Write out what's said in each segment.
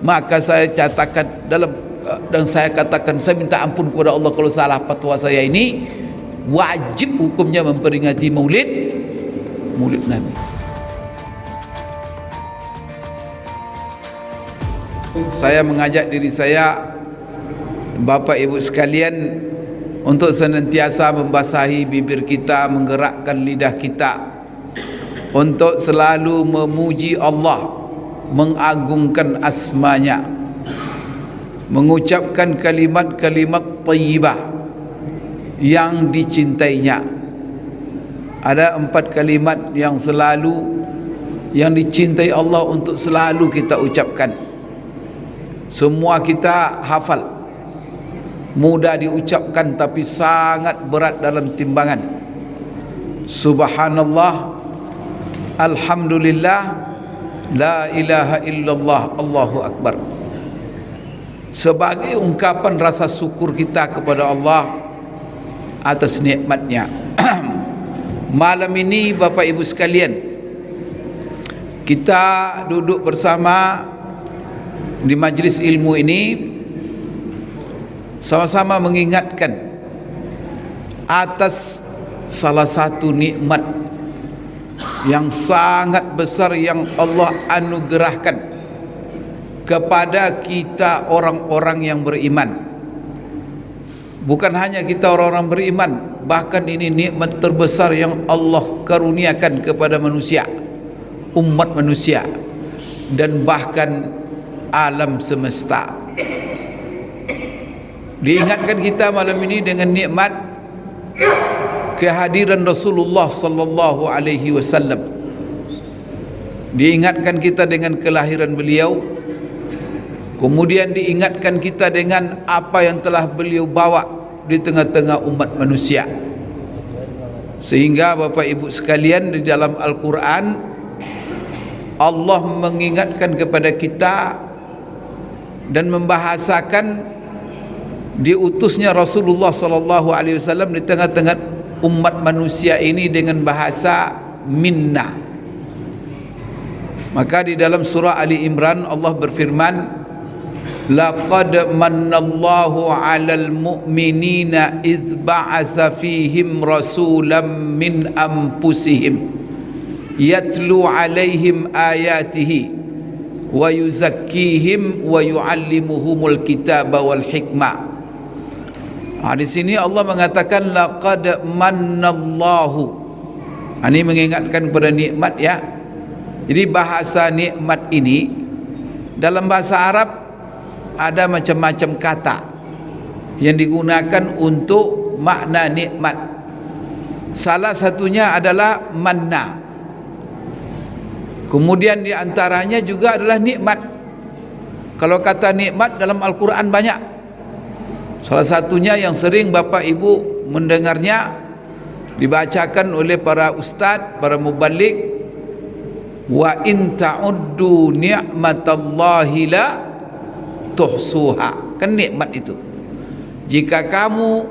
maka saya katakan dan saya katakan saya minta ampun kepada Allah kalau salah fatwa saya ini. Wajib hukumnya memperingati maulid Nabi. Saya mengajak diri saya, Bapak Ibu sekalian, untuk senantiasa membasahi bibir kita, menggerakkan lidah kita untuk selalu memuji Allah, mengagungkan asma-Nya, mengucapkan kalimat-kalimat thayyibah yang dicintainya. Ada 4 kalimat yang dicintai Allah untuk selalu kita ucapkan. Semua kita hafal, mudah diucapkan tapi sangat berat dalam timbangan. Subhanallah, alhamdulillah, la ilaha illallah, Allahu akbar. Sebagai ungkapan rasa syukur kita kepada Allah atas nikmatnya. Malam ini Bapak Ibu sekalian, kita duduk bersama di majlis ilmu ini, sama-sama mengingatkan atas salah satu nikmat yang sangat besar yang Allah anugerahkan kepada kita orang-orang yang beriman. Bukan hanya kita orang-orang beriman, bahkan ini nikmat terbesar yang Allah karuniakan kepada manusia, umat manusia, dan bahkan alam semesta. Diingatkan kita malam ini dengan nikmat kehadiran Rasulullah sallallahu alaihi wasallam. Diingatkan kita dengan kelahiran beliau, kemudian diingatkan kita dengan apa yang telah beliau bawa di tengah-tengah umat manusia. Sehingga Bapak Ibu sekalian, di dalam Al-Quran Allah mengingatkan kepada kita dan membahasakan diutusnya Rasulullah SAW di tengah-tengah umat manusia ini dengan bahasa minna. Maka di dalam surah Ali Imran Allah berfirman, laqad mannallahu 'alal mu'minina idz ba'atsa fihim rasulam min anfusihim yatlu 'alaihim ayatihi wa yuzakkihim wa yu'allimuhumul kitaba wal hikmah. Di sini Allah mengatakan laqad mannallahu. Ini mengingatkan kepada nikmat ya. Jadi bahasa nikmat ini dalam bahasa Arab ada macam-macam kata yang digunakan untuk makna nikmat. Salah satunya adalah manna. Kemudian di antaranya juga adalah nikmat. Kalau kata nikmat dalam Al-Quran banyak. Salah satunya yang sering Bapak Ibu mendengarnya dibacakan oleh para ustaz, para mubalik, wa in ta'uddu ni'matallahi la tuhsuha. Kan nikmat itu. Jika kamu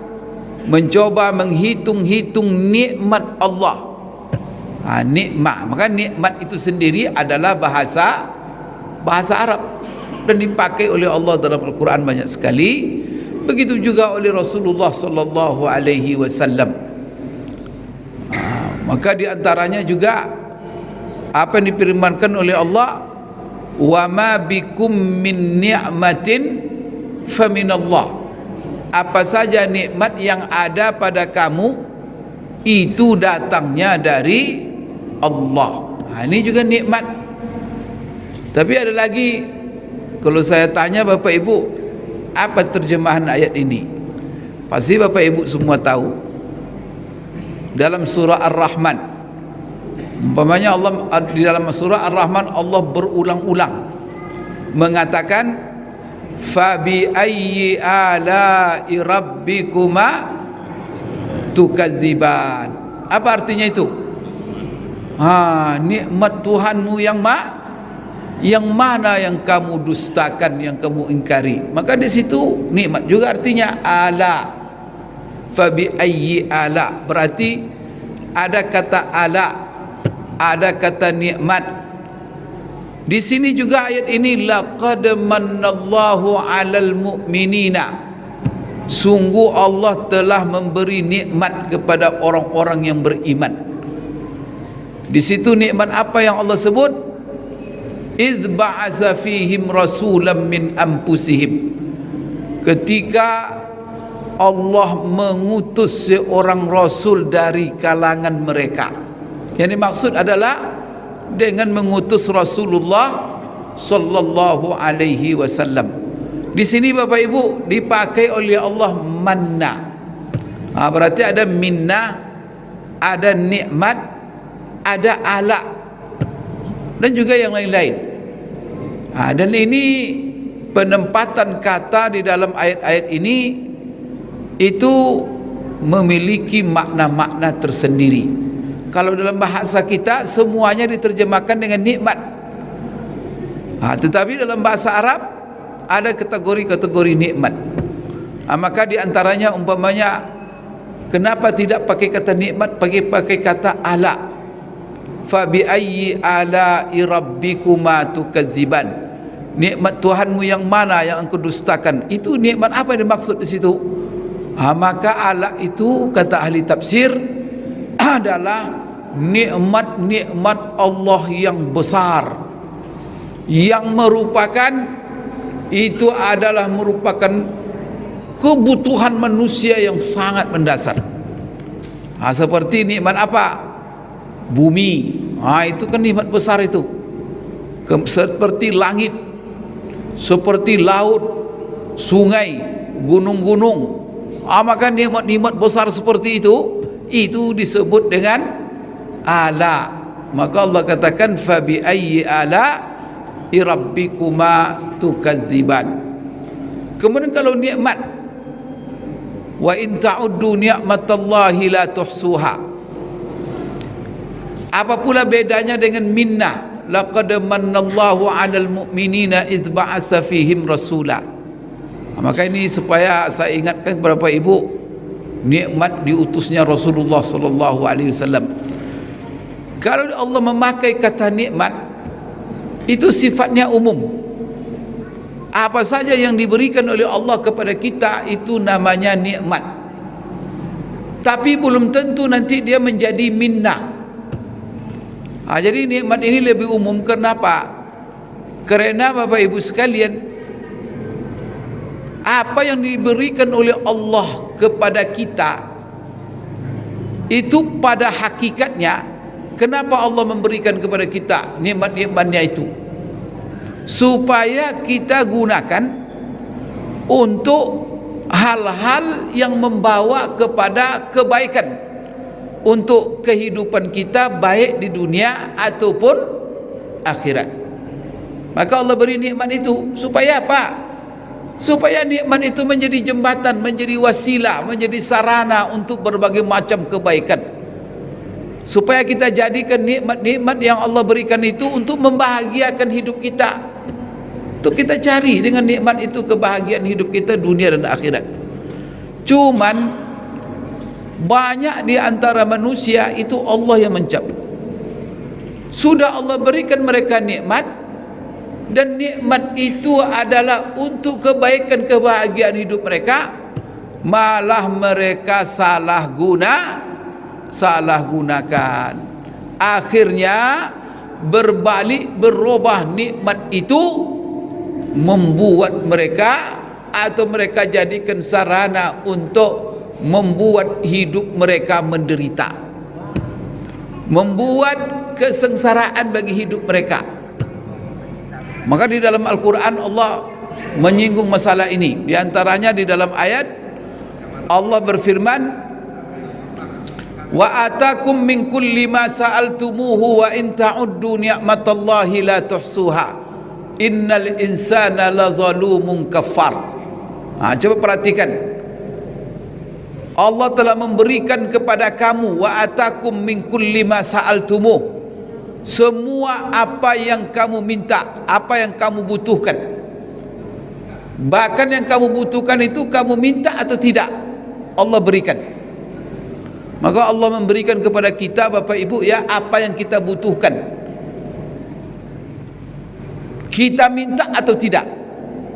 mencoba menghitung-hitung nikmat Allah, nikmat, maka nikmat itu sendiri adalah bahasa Arab dan dipakai oleh Allah dalam Al-Quran banyak sekali. Begitu juga oleh Rasulullah sallallahu alaihi wasallam. Maka di antaranya juga apa yang difirmankan oleh Allah, wa ma bikum min ni'matin faminallah. Apa saja nikmat yang ada pada kamu itu datangnya dari Allah. Ini juga nikmat. Tapi ada lagi, kalau saya tanya Bapak Ibu, apa terjemahan ayat ini? Pasti Bapak Ibu semua tahu. Dalam surah Ar-Rahman, umpamanya Allah di dalam surah Ar-Rahman Allah berulang-ulang mengatakan fa bi ayyi ala'i rabbikuma tukadziban. Apa artinya itu? Nikmat Tuhanmu yang mana yang kamu dustakan, yang kamu ingkari. Maka di situ nikmat juga artinya ala. Fa bi ayyi ala, berarti ada kata ala, ada kata nikmat Di sini juga ayat ini, laqad mannallahu 'alal mu'minina, sungguh Allah telah memberi nikmat kepada orang-orang yang beriman. Di situ nikmat apa yang Allah sebut? Idz ba'atsa fihim rasulan min anfusihim, ketika Allah mengutus seorang rasul dari kalangan mereka. Yang dimaksud adalah dengan mengutus Rasulullah sallallahu alaihi wasallam. Di sini Bapak Ibu dipakai oleh Allah manna. Berarti ada minnah, ada nikmat, ada ala, dan juga yang lain-lain. Dan ini penempatan kata di dalam ayat-ayat ini itu memiliki makna-makna tersendiri. Kalau dalam bahasa kita semuanya diterjemahkan dengan nikmat, tetapi dalam bahasa Arab ada kategori-kategori nikmat. Maka diantaranya umpamanya, kenapa tidak pakai kata nikmat, pakai kata ala? Fa bi ayyi ala'i rabbikuma tukadziban, nikmat Tuhanmu yang mana yang engkau dustakan? Itu nikmat apa yang dimaksud di situ? Maka ala itu kata ahli tafsir adalah nikmat-nikmat Allah yang besar, yang merupakan itu adalah merupakan kebutuhan manusia yang sangat mendasar. Seperti nikmat apa? Bumi, itu kan nikmat besar itu. Seperti langit, seperti laut, sungai, gunung-gunung. Maka nikmat-nikmat besar seperti itu disebut dengan ala. Maka Allah katakan fa bi ayyi ala rabbikuma tukadziban. Kemudian kalau nikmat, wa in ta'uddu ni'matallahi la tuhsuha. Apa pula bedanya dengan minnah? Laqad mannallahu 'alal mu'minina idz ba'atsa fihim rasula. Maka ini supaya saya ingatkan kepada Bapak Ibu, nikmat diutusnya Rasulullah sallallahu alaihi wasallam. Kalau Allah memakai kata nikmat, itu sifatnya umum. Apa saja yang diberikan oleh Allah kepada kita itu namanya nikmat. Tapi belum tentu nanti dia menjadi minnah. Jadi nikmat ini lebih umum. Kenapa? Karena Bapak Ibu sekalian, apa yang diberikan oleh Allah kepada kita itu pada hakikatnya, kenapa Allah memberikan kepada kita nikmat-nikmatnya itu? Supaya kita gunakan untuk hal-hal yang membawa kepada kebaikan untuk kehidupan kita, baik di dunia ataupun akhirat. Maka Allah beri nikmat itu supaya apa? Supaya nikmat itu menjadi jembatan, menjadi wasilah, menjadi sarana untuk berbagai macam kebaikan. Supaya kita jadikan nikmat-nikmat yang Allah berikan itu untuk membahagiakan hidup kita. Untuk kita cari dengan nikmat itu kebahagiaan hidup kita dunia dan akhirat. Cuman banyak di antara manusia itu Allah yang mencabut. Sudah Allah berikan mereka nikmat, dan nikmat itu adalah untuk kebaikan kebahagiaan hidup mereka, malah mereka salah gunakan. Akhirnya berbalik, berubah nikmat itu membuat mereka, atau mereka jadikan sarana untuk membuat hidup mereka menderita, membuat kesengsaraan bagi hidup mereka. Maka di dalam Al-Quran Allah menyinggung masalah ini. Di antaranya di dalam ayat Allah berfirman, wa atakum min kulli ma sa'altumuhu wa in ta'uddu ni'matallahi la tuhsuha innal insana la zalumun kafar. Coba perhatikan, Allah telah memberikan kepada kamu, wa atakum min kulli ma sa'altumuhu, semua apa yang kamu minta, apa yang kamu butuhkan. Bahkan yang kamu butuhkan itu kamu minta atau tidak, Allah berikan. Maka Allah memberikan kepada kita Bapak Ibu ya apa yang kita butuhkan. kita minta atau tidak.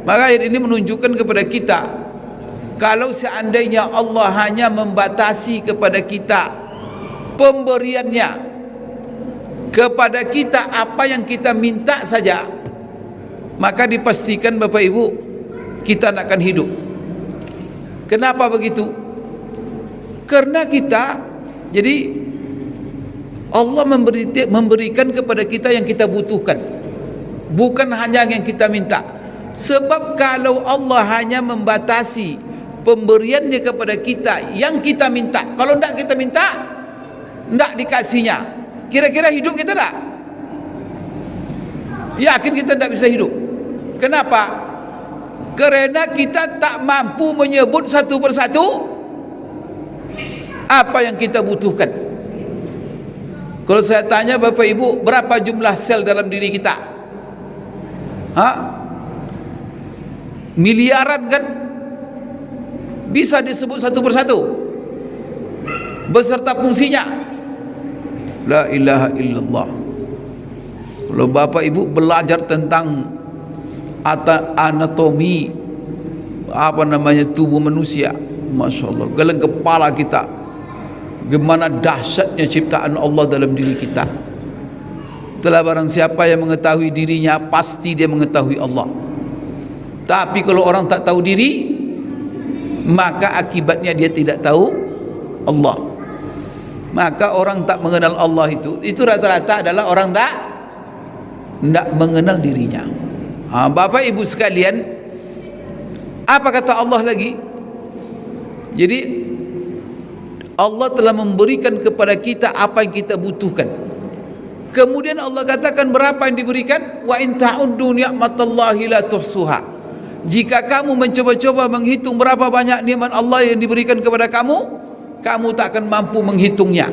Maka ayat ini menunjukkan kepada kita, kalau seandainya Allah hanya membatasi kepada kita pemberiannya, kepada kita apa yang kita minta saja, maka dipastikan Bapak Ibu kita tidak akan hidup. Kenapa begitu? Karena kita, jadi Allah memberikan kepada kita yang kita butuhkan, bukan hanya yang kita minta. Sebab kalau Allah hanya membatasi pemberiannya kepada kita yang kita minta, kalau tidak kita minta, tidak dikasihnya, kira-kira hidup kita tak? Yakin kita tidak bisa hidup. Kenapa? Kerana kita tak mampu menyebut satu persatu apa yang kita butuhkan. Kalau saya tanya Bapak Ibu, berapa jumlah sel dalam diri kita? Miliaran kan? Bisa disebut satu persatu beserta fungsinya. La ilaha illallah. Kalau Bapak Ibu belajar tentang anatomi tubuh manusia, Masya Allah, geleng kepala kita, bagaimana dahsyatnya ciptaan Allah dalam diri kita. Telah barang siapa yang mengetahui dirinya, pasti dia mengetahui Allah. Tapi kalau orang tak tahu diri, maka akibatnya dia tidak tahu Allah. Maka orang tak mengenal Allah itu rata-rata adalah orang tak mengenal dirinya. Bapak Ibu sekalian, apa kata Allah lagi? Jadi Allah telah memberikan kepada kita apa yang kita butuhkan. Kemudian Allah katakan berapa yang diberikan? Wa in ta'uddu ni'matallahi la tuhsuha. Jika kamu mencoba-coba menghitung berapa banyak nikmat Allah yang diberikan kepada kamu, kamu tak akan mampu menghitungnya.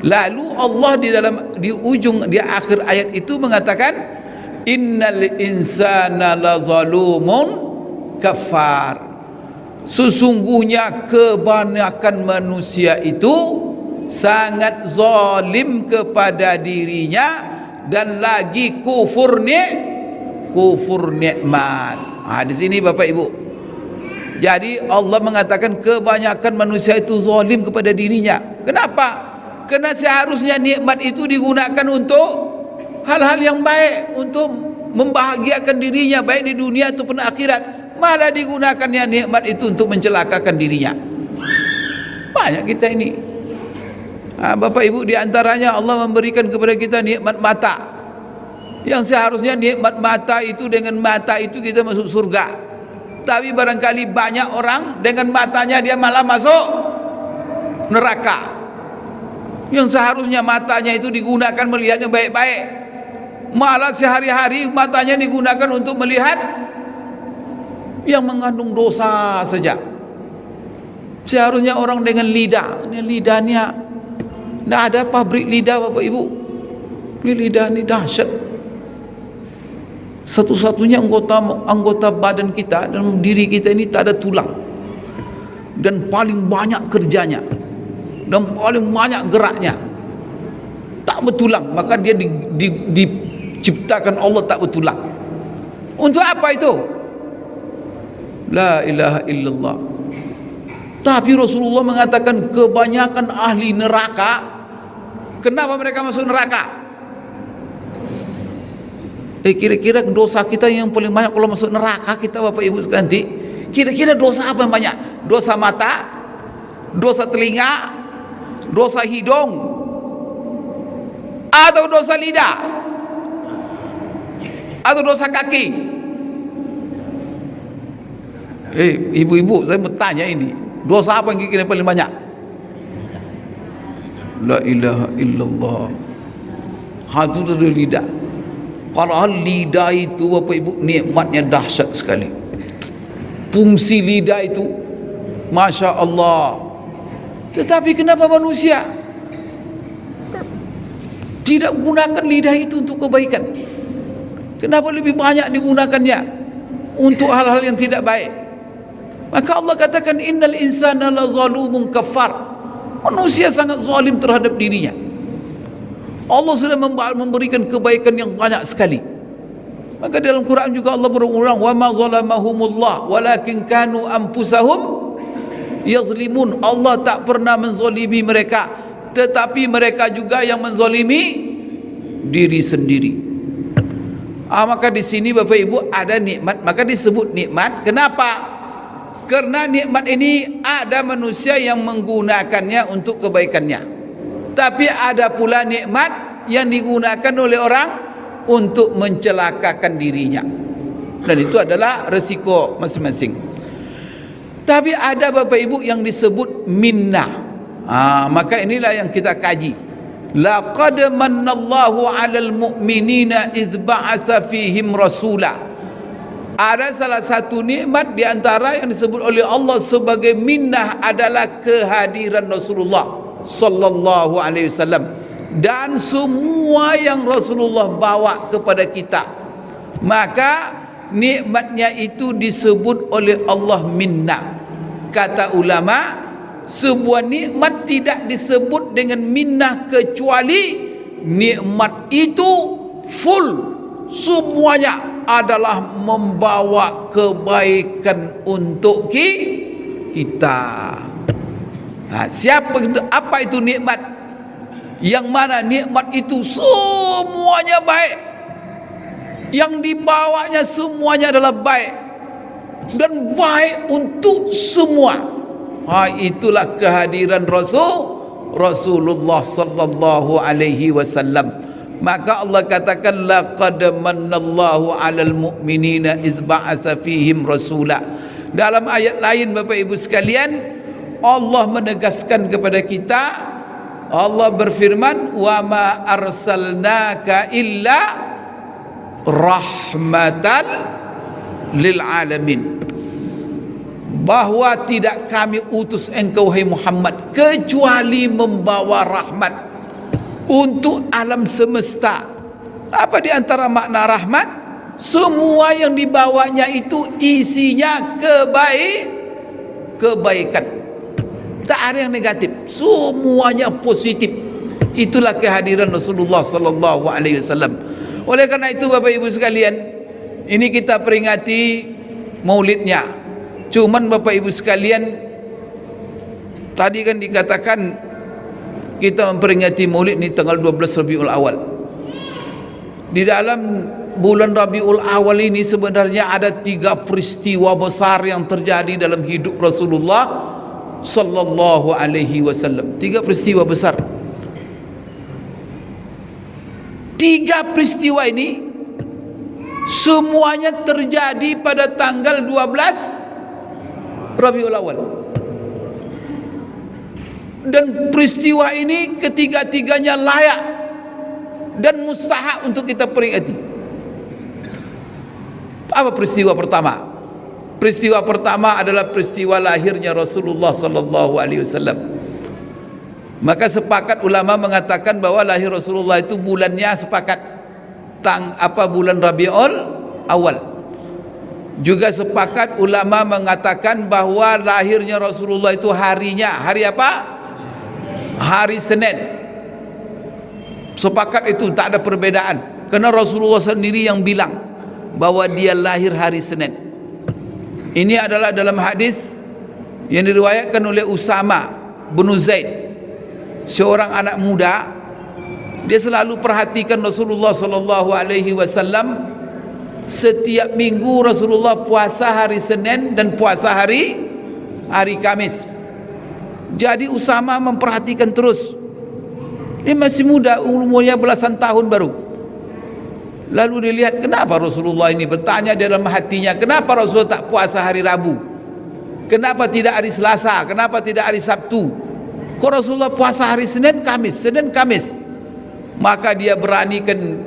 Lalu Allah di akhir ayat itu mengatakan, innal insana lazalumun kafar. Sesungguhnya kebanyakan manusia itu sangat zalim kepada dirinya dan lagi kufur nikmat. Di sini Bapak Ibu, jadi Allah mengatakan kebanyakan manusia itu zalim kepada dirinya. Kenapa? Karena seharusnya nikmat itu digunakan untuk hal-hal yang baik, untuk membahagiakan dirinya baik di dunia ataupun akhirat. Malah digunakannya nikmat itu untuk mencelakakan dirinya. Banyak kita ini. Bapak Ibu, di antaranya Allah memberikan kepada kita nikmat mata, yang seharusnya nikmat mata itu, dengan mata itu kita masuk surga. Tapi barangkali banyak orang dengan matanya dia malah masuk neraka. Yang seharusnya matanya itu digunakan melihat yang baik-baik, malah sehari-hari matanya digunakan untuk melihat yang mengandung dosa saja. Seharusnya orang dengan lidah, ini lidahnya tidak ada pabrik lidah Bapak Ibu. Ini lidah ini dahsyat. Satu-satunya anggota badan kita dan diri kita ini tak ada tulang, dan paling banyak kerjanya dan paling banyak geraknya, tak bertulang. Maka dia diciptakan Allah tak bertulang. Untuk apa itu? La ilaha illallah. Tapi Rasulullah mengatakan kebanyakan ahli neraka, kenapa mereka masuk neraka? Kira-kira dosa kita yang paling banyak kalau masuk neraka kita Bapak Ibu sekalian, kira-kira dosa apa yang banyak? Dosa mata, dosa telinga, dosa hidung, atau dosa lidah, atau dosa kaki? Ibu-ibu, saya bertanya ini, dosa apa yang kira-kira paling banyak? La ilaha illallah. Itu dari lidah. Padahal lidah itu Bapak Ibu nikmatnya dahsyat sekali. Fungsi lidah itu Masya Allah. Tetapi kenapa manusia tidak gunakan lidah itu untuk kebaikan? Kenapa lebih banyak digunakannya untuk hal-hal yang tidak baik? Maka Allah katakan innal insana lazalumun kafar. Manusia sangat zalim terhadap dirinya. Allah sudah memberikan kebaikan yang banyak sekali. Maka dalam Quran juga Allah berulang, wa ma zalamahumullah walakin kanu anfusahum yazlimun. Allah tak pernah menzalimi mereka, tetapi mereka juga yang menzalimi diri sendiri. Maka di sini Bapak Ibu ada nikmat, maka disebut nikmat. Kenapa? Karena nikmat ini ada manusia yang menggunakannya untuk kebaikannya, tapi ada pula nikmat yang digunakan oleh orang untuk mencelakakan dirinya, dan itu adalah resiko masing-masing. Tapi ada Bapak Ibu yang disebut minnah. Maka inilah yang kita kaji. Laqad mannallahu 'alal mu'minina idz ba'atsa fihim rasula. Ada salah satu nikmat di antara yang disebut oleh Allah sebagai minnah adalah kehadiran Rasulullah sallallahu alaihi wasallam dan semua yang Rasulullah bawa kepada kita. Maka nikmatnya itu disebut oleh Allah minnah. Kata ulama, sebuah nikmat tidak disebut dengan minnah kecuali nikmat itu full, semuanya adalah membawa kebaikan untuk kita. Siapa itu? Apa itu nikmat? Yang mana nikmat itu semuanya baik, yang dibawanya semuanya adalah baik dan baik untuk semua. Itulah kehadiran Rasulullah sallallahu alaihi wasallam. Maka Allah katakan laqad mannallahu 'alal mu'minina idz ba'atsa fihim rasula. Dalam ayat lain Bapak Ibu sekalian, Allah menegaskan kepada kita, Allah berfirman, wa ma arsalnaka illa rahmatan lil alamin, bahwa tidak kami utus engkau hai Muhammad kecuali membawa rahmat untuk alam semesta. Apa di antara makna rahmat? Semua yang dibawanya itu isinya kebaikan. Tak ada yang negatif, semuanya positif. Itulah kehadiran Rasulullah sallallahu alaihi wasallam. Oleh karena itu Bapak Ibu sekalian, ini kita peringati maulidnya. Cuman Bapak Ibu sekalian, tadi kan dikatakan kita memperingati maulid ini tanggal 12 Rabiul Awal. Di dalam bulan Rabiul Awal ini sebenarnya ada 3 peristiwa besar yang terjadi dalam hidup Rasulullah sallallahu alaihi wasallam. 3 peristiwa besar. 3 peristiwa ini semuanya terjadi pada tanggal 12 Rabiul Awal. Dan peristiwa ini ketiga-tiganya layak dan mustahak untuk kita peringati. Apa peristiwa pertama? Peristiwa pertama adalah peristiwa lahirnya Rasulullah sallallahu alaihi wasallam. Maka sepakat ulama mengatakan bahwa lahir Rasulullah itu bulannya sepakat bulan Rabiul Awal. Juga sepakat ulama mengatakan bahwa lahirnya Rasulullah itu harinya hari apa? Hari Senin. Sepakat itu, tak ada perbedaan, karena Rasulullah sendiri yang bilang bahwa dia lahir hari Senin. Ini adalah dalam hadis yang diriwayatkan oleh Usama bin Zaid, seorang anak muda. Dia selalu perhatikan Rasulullah sallallahu alaihi wasallam. Setiap minggu Rasulullah puasa hari Senin dan puasa hari Kamis. Jadi Usama memperhatikan terus. Dia masih muda, umurnya belasan tahun baru. Lalu dilihat, kenapa Rasulullah ini bertanya dalam hatinya, kenapa Rasulullah tak puasa hari Rabu? Kenapa tidak hari Selasa? Kenapa tidak hari Sabtu? Kok Rasulullah puasa hari Senin Kamis? Maka dia beranikan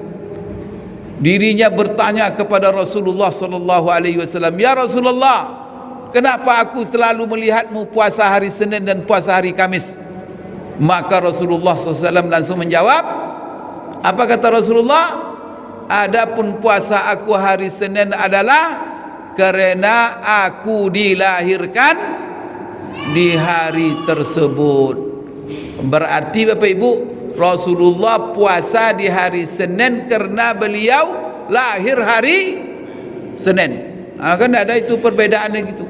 dirinya bertanya kepada Rasulullah sallallahu alaihi wasallam, "Ya Rasulullah, kenapa aku selalu melihatmu puasa hari Senin dan puasa hari Kamis?" Maka Rasulullah SAW langsung menjawab. Apa kata Rasulullah? Adapun puasa aku hari Senin adalah karena aku dilahirkan di hari tersebut. Berarti Bapak Ibu, Rasulullah puasa di hari Senin karena beliau lahir hari Senin. Kan ada itu perbedaannya gitu.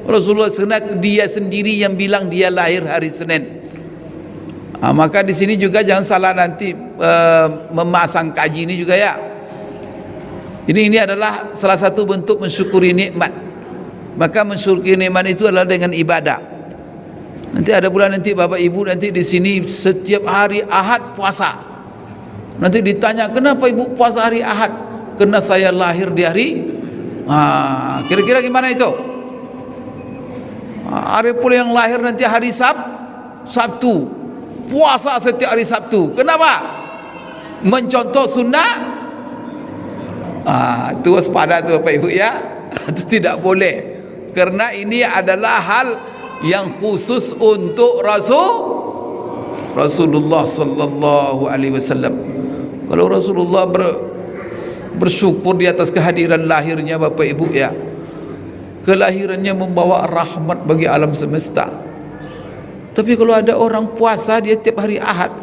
Rasulullah dia sendiri yang bilang dia lahir hari Senin. Maka di sini juga jangan salah nanti memasang kaji ini juga ya. Ini adalah salah satu bentuk mensyukuri nikmat. Maka mensyukuri nikmat itu adalah dengan ibadah. Nanti ada pula nanti Bapak Ibu nanti di sini setiap hari Ahad puasa. Nanti ditanya, kenapa Ibu puasa hari Ahad? Karena saya lahir di hari. Kira-kira gimana itu? Ada pula yang lahir nanti hari Sabtu, puasa setiap hari Sabtu. Kenapa? Mencontoh sunnah. Itu waspada tu Bapak Ibu ya. Itu tidak boleh, karena ini adalah hal yang khusus untuk Rasulullah sallallahu alaihi wasallam. Kalau Rasulullah bersyukur di atas kehadiran lahirnya Bapak Ibu ya, kelahirannya membawa rahmat bagi alam semesta. Tapi kalau ada orang puasa dia tiap hari Ahad,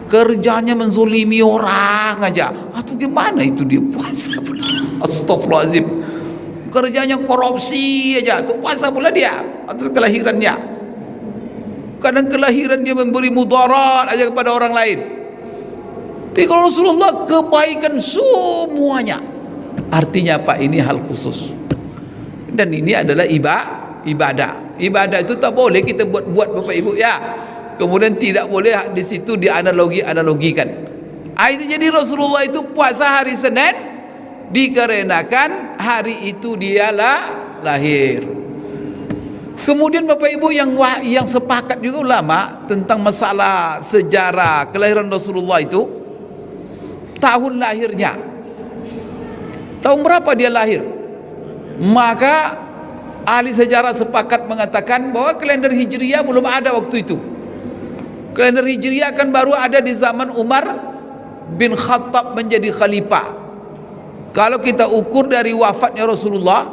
kerjanya menzolimi orang aja, atau gimana itu dia puasa pula? Astagfirullahaladzim, kerjanya korupsi aja, itu puasa pula dia atas kelahirannya. Kadang kelahiran dia memberi mudarat aja kepada orang lain. Tapi kalau Rasulullah kebaikan semuanya. Artinya apa? Ini hal khusus. Dan ini adalah ibadah. Ibadah itu tak boleh kita buat Bapak Ibu ya. Kemudian tidak boleh di situ dianalogikan. Itu jadi Rasulullah itu puasa hari Senin dikarenakan hari itu dialah lahir. Kemudian Bapak Ibu yang sepakat juga ulama tentang masalah sejarah kelahiran Rasulullah itu, tahun lahirnya, tahun berapa dia lahir. Maka ahli sejarah sepakat mengatakan bahwa kalender Hijriah belum ada waktu itu. Kalender Hijriah kan baru ada di zaman Umar bin Khattab menjadi khalifah. Kalau kita ukur dari wafatnya Rasulullah,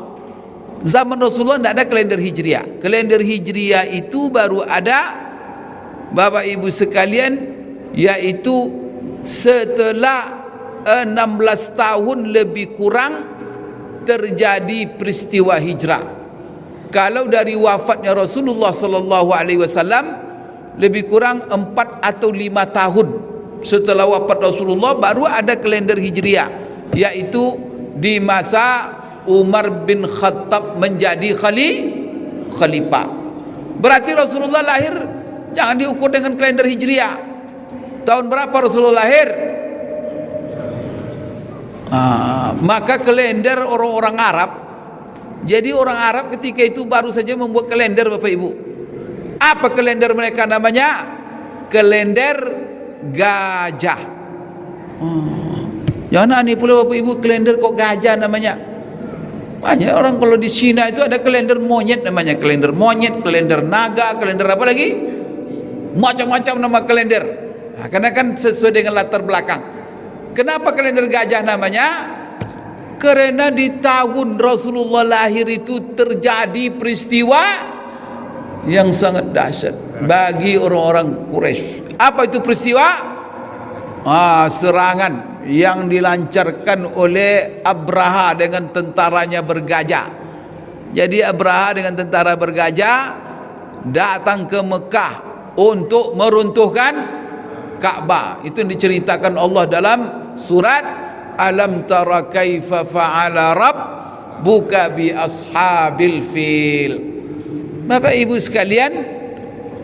zaman Rasulullah tidak ada kalender Hijriah. Kalender Hijriah itu baru ada Bapak Ibu sekalian, yaitu setelah 16 tahun lebih kurang terjadi peristiwa hijrah. Kalau dari wafatnya Rasulullah sallallahu alaihi wasallam lebih kurang 4 atau 5 tahun setelah wafat Rasulullah baru ada kalender Hijriah, yaitu di masa Umar bin Khattab menjadi khalifah. Berarti Rasulullah lahir jangan diukur dengan kalender Hijriah. Tahun berapa Rasulullah lahir? Maka kalender orang-orang Arab, jadi orang Arab ketika itu baru saja membuat kalender Bapak Ibu. Apa kalender mereka namanya? Kalender gajah. Jangan aneh pula Bapak Ibu, kalender kok gajah namanya. Banyak orang kalau di Cina itu ada kalender monyet namanya, kalender monyet, kalender naga, kalender apa lagi? Macam-macam nama kalender. Karena kan sesuai dengan latar belakang. Kenapa kalender gajah namanya? Karena di tahun Rasulullah lahir itu terjadi peristiwa yang sangat dahsyat bagi orang-orang Quraisy. Apa itu peristiwa? Serangan yang dilancarkan oleh Abraha dengan tentaranya bergajah. Jadi Abraha dengan tentara bergajah datang ke Mekah untuk meruntuhkan Ka'bah. Itu yang diceritakan Allah dalam surat Alam tara kaifa fa'ala rabbuka bi ashabil fil. Bapak Ibu sekalian,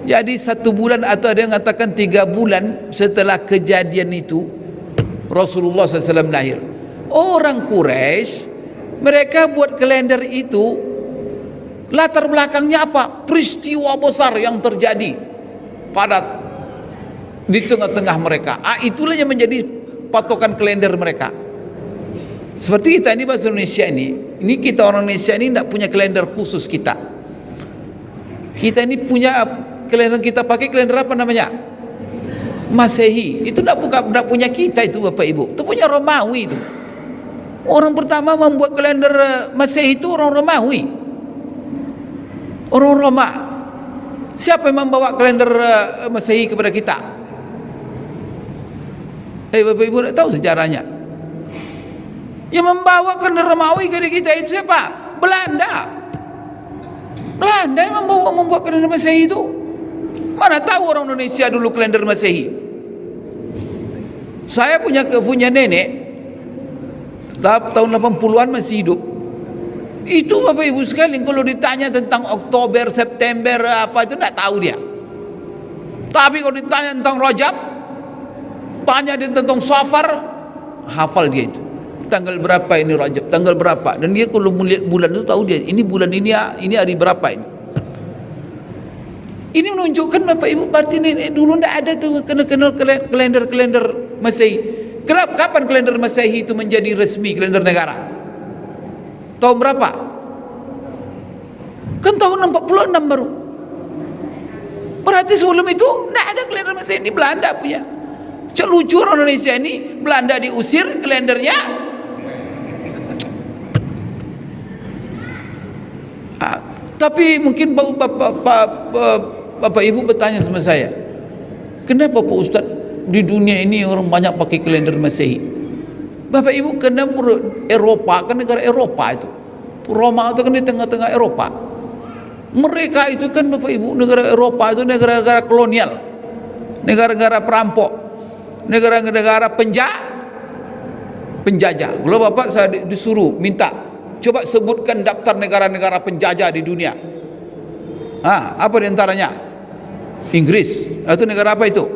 jadi 1 bulan atau ada yang mengatakan 3 bulan setelah kejadian itu Rasulullah SAW lahir. Orang Quraisy mereka buat kalender itu latar belakangnya apa? Peristiwa besar yang terjadi pada di tengah-tengah mereka. Itulah yang menjadi patokan kalender mereka. Seperti kita ini bahasa Indonesia ini kita orang Indonesia ini tidak punya kalender khusus kita. Kita ini punya kalender, kita pakai kalender apa namanya? Masehi. Itu tidak punya kita itu Bapak Ibu. Itu punya Romawi itu. Orang pertama membuat kalender Masehi itu orang Romawi. Orang Roma. Siapa yang membawa kalender Masehi kepada kita? Bapak Ibu tak tahu sejarahnya. Yang membawa kalender Romawi ke kita itu siapa? Belanda. Belanda yang membuat kalender Masehi itu. Mana tahu orang Indonesia dulu kalender Masehi. Saya punya nenek tahun 80-an masih hidup. Itu Bapak Ibu sekalian, kalau ditanya tentang Oktober, September apa itu enggak tahu dia. Tapi kalau ditanya tentang Rajab, tanya dia tentang Safar, hafal dia itu. Tanggal berapa ini Rajab, tanggal berapa, dan dia kalau melihat bulan itu tahu dia ini bulan ini hari berapa ini. Ini menunjukkan Bapak Ibu berarti nenek dulu tidak ada tuh kenal kalender Masehi. Kenapa? Kapan kalender Masehi itu menjadi resmi kalender negara? Tahun berapa? Kan tahun 46 baru. Berarti sebelum itu tidak ada kalender Masehi. Ini Belanda punya. Cak lucu orang Indonesia ini, Belanda diusir kalendernya. Tapi mungkin Bapak Ibu bertanya sama saya, kenapa Pak Ustadz di dunia ini orang banyak pakai kalender Masehi? Bapak Ibu, kenapa Eropa, kan negara Eropa itu, Roma itu kan di tengah-tengah Eropa. Mereka itu kan Bapak Ibu, negara Eropa itu negara-negara kolonial, negara-negara perampok, negara-negara penjajah. Kalau Bapak saya disuruh minta, coba sebutkan daftar negara-negara penjajah di dunia. Apa diantaranya? Inggris. Itu negara apa itu?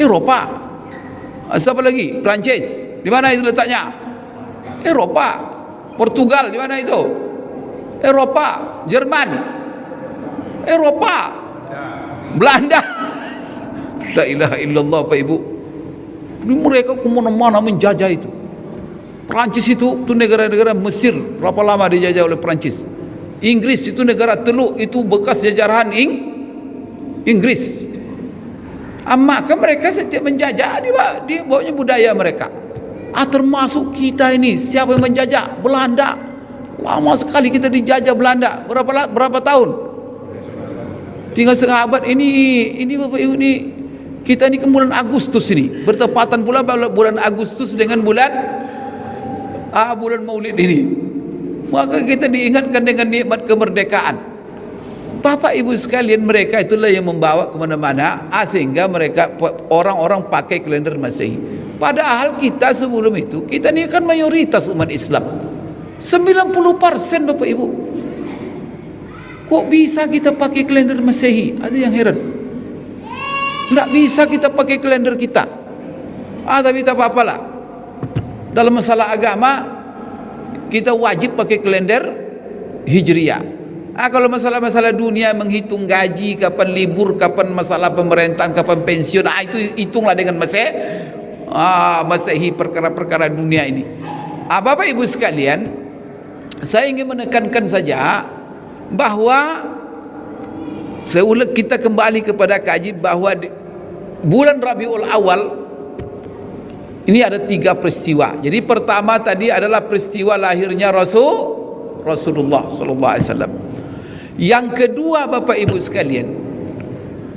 Eropa. Siapa lagi? Prancis. Di mana itu letaknya? Eropa. Portugal di mana itu? Eropa. Jerman. Eropa. Belanda. La ilaha illallah Pak Ibu. Mereka kemana-mana menjajah itu. Prancis itu negara-negara Mesir berapa lama dijajah oleh Prancis. Inggris itu negara Teluk, itu bekas jajahan Inggris. Maka mereka setiap menjajah dia bawanya budaya mereka. Termasuk kita ini, siapa yang menjajah? Belanda. Lama sekali kita dijajah Belanda. Berapa tahun? Tinggal setengah abad ini Bapak Ibu ini, kita ini ke bulan Agustus ini, bertepatan pula bulan Agustus dengan bulan Maulid ini. Maka kita diingatkan dengan nikmat kemerdekaan. Bapak Ibu sekalian, mereka itulah yang membawa kemana-mana, sehingga mereka orang-orang pakai kalender Masehi. Padahal kita sebelum itu, kita ini kan mayoritas umat Islam, 90% Bapak Ibu. Kok bisa kita pakai kalender Masehi? Ada yang heran. Tidak bisa kita pakai kalender kita. Tapi tak apa-apalah. Dalam masalah agama, kita wajib pakai kalender Hijriah. Kalau masalah-masalah dunia, menghitung gaji, kapan libur, kapan masalah pemerintahan, kapan pensiun, itu hitunglah dengan Masehi, perkara-perkara dunia ini. Bapak Ibu sekalian, saya ingin menekankan saja bahwa kita kembali kepada kaji bahwa bulan Rabiul Awal ini ada 3 peristiwa. Jadi pertama tadi adalah peristiwa lahirnya Rasulullah sallallahu alaihi wasallam. Yang kedua Bapak Ibu sekalian,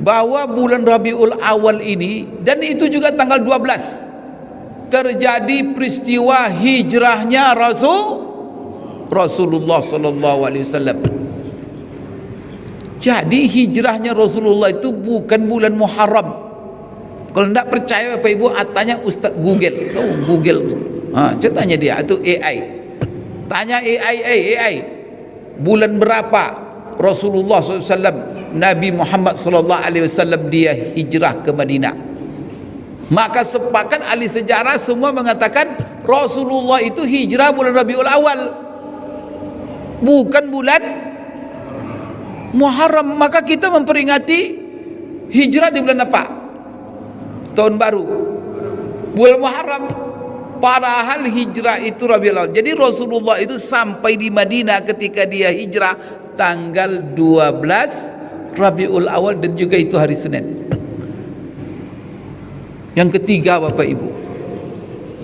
bahwa bulan Rabiul Awal ini, dan itu juga tanggal 12 terjadi peristiwa hijrahnya Rasulullah sallallahu alaihi wasallam. Jadi hijrahnya Rasulullah itu bukan bulan Muharram. Kalau tidak percaya Bapak Ibu, tanya Ustaz Google. Google tu. Tanya dia, itu AI. Tanya AI, bulan berapa Rasulullah SAW, Nabi Muhammad SAW dia hijrah ke Madinah. Maka sepakat ahli sejarah semua mengatakan Rasulullah itu hijrah bulan Rabiul Awal, bukan bulan Muharram. Maka kita memperingati hijrah di bulan apa? Tahun baru, bulan Muharram. Padahal hijrah itu Rabiul Awal. Jadi Rasulullah itu sampai di Madinah ketika dia hijrah tanggal 12 Rabiul Awal, dan juga itu hari Senin. Yang ketiga Bapak Ibu,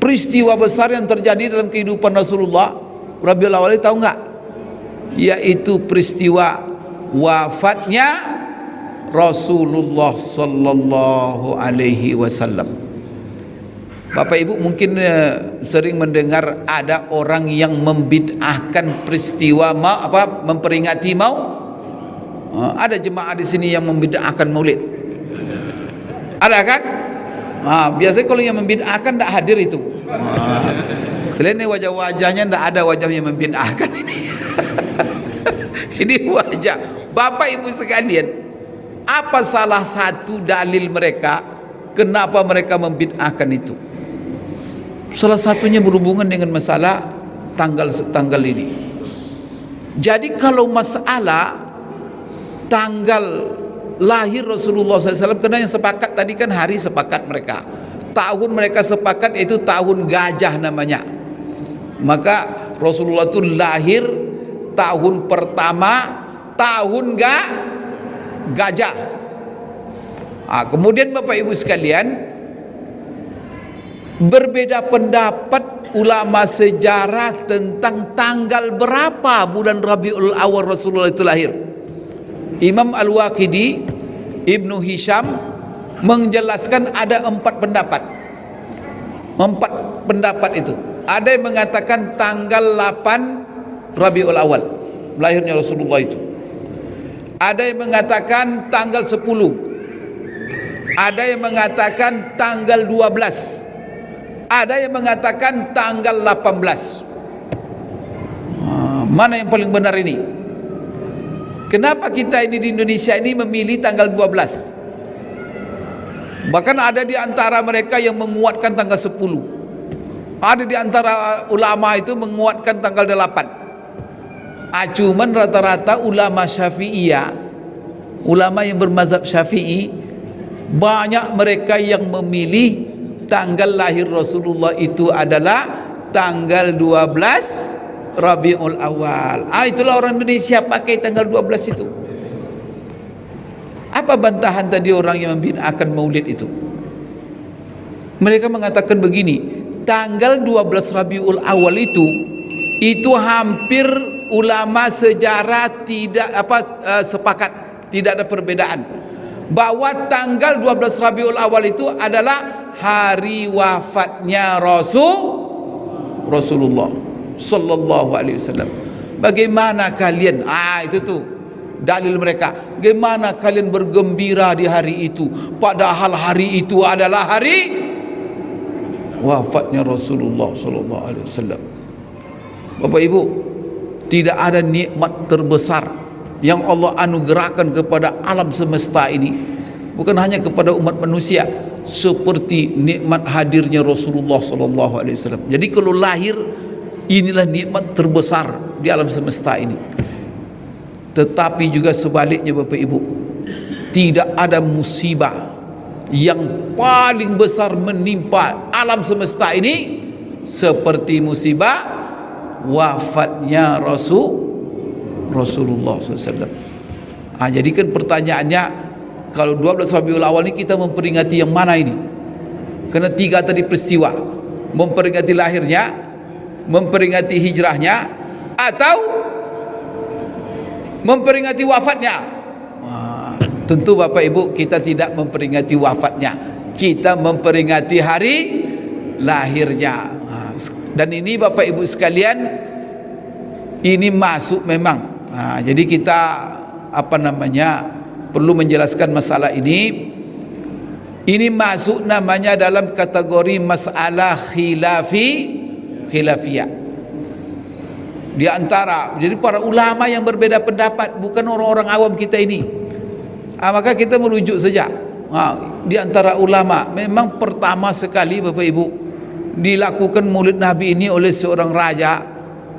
peristiwa besar yang terjadi dalam kehidupan Rasulullah Rabiul Awal, tahu enggak? Yaitu peristiwa wafatnya Rasulullah sallallahu alaihi wasallam. Bapak Ibu mungkin sering mendengar ada orang yang membid'ahkan peristiwa memperingati ada jemaah di sini yang membid'ahkan maulid. Ada kan? Biasanya kalau yang membid'ahkan tidak hadir itu. Selain wajah-wajahnya tidak ada wajah yang membid'ahkan ini. Ini wajah. Bapak Ibu sekalian, apa salah satu dalil mereka kenapa mereka membid'ahkan itu? Salah satunya berhubungan dengan masalah tanggal ini. Jadi kalau masalah tanggal lahir Rasulullah SAW, karena yang sepakat tadi kan hari sepakat mereka, tahun mereka sepakat itu tahun gajah namanya. Maka Rasulullah itu lahir tahun pertama tahun gajah. Kemudian Bapak Ibu sekalian, berbeda pendapat ulama sejarah tentang tanggal berapa bulan Rabiul Awal Rasulullah itu lahir. Imam Al-Waqidi, Ibnu Hisham menjelaskan ada 4 pendapat. 4 pendapat itu. Ada yang mengatakan tanggal 8 Rabiul Awal lahirnya Rasulullah itu. Ada yang mengatakan tanggal 10. Ada yang mengatakan tanggal 12. Ada yang mengatakan tanggal 18. Mana yang paling benar ini? Kenapa kita ini di Indonesia ini memilih tanggal 12? Bahkan ada di antara mereka yang menguatkan tanggal 10. Ada di antara ulama itu menguatkan tanggal 8. Cuman rata-rata ulama Syafi'iyah, ulama yang bermazhab Syafi'i, banyak mereka yang memilih tanggal lahir Rasulullah itu adalah tanggal 12 Rabiul Awal. Itulah orang Indonesia pakai tanggal 12 itu. Apa bantahan tadi orang yang membid'ahkan maulid itu? Mereka mengatakan begini, tanggal 12 Rabiul Awal itu hampir ulama sejarah tidak sepakat, tidak ada perbedaan bahwa tanggal 12 Rabiul Awal itu adalah hari wafatnya Rasulullah sallallahu alaihi wasallam. Bagaimana kalian? Itu tuh dalil mereka. Bagaimana kalian bergembira di hari itu padahal hari itu adalah hari wafatnya Rasulullah sallallahu alaihi wasallam. Bapak Ibu, tidak ada nikmat terbesar yang Allah anugerahkan kepada alam semesta ini, bukan hanya kepada umat manusia, seperti nikmat hadirnya Rasulullah sallallahu alaihi wasallam. Jadi kalau lahir, inilah nikmat terbesar di alam semesta ini. Tetapi juga sebaliknya Bapak Ibu, tidak ada musibah yang paling besar menimpa alam semesta ini seperti musibah wafatnya Rasulullah SAW. Jadi kan pertanyaannya, kalau 12 Rabiul Awal ini kita memperingati yang mana ini? Karena 3 tadi peristiwa, memperingati lahirnya, memperingati hijrahnya, atau memperingati wafatnya. Tentu Bapak Ibu, kita tidak memperingati wafatnya, kita memperingati hari lahirnya. Dan ini Bapak Ibu sekalian, ini masuk memang. Jadi kita perlu menjelaskan masalah ini. Ini masuk namanya dalam kategori masalah khilafiyah. Di antara, jadi para ulama yang berbeda pendapat, bukan orang-orang awam kita ini. Maka kita merujuk saja. Di antara ulama, memang pertama sekali Bapak Ibu dilakukan maulid Nabi ini oleh seorang raja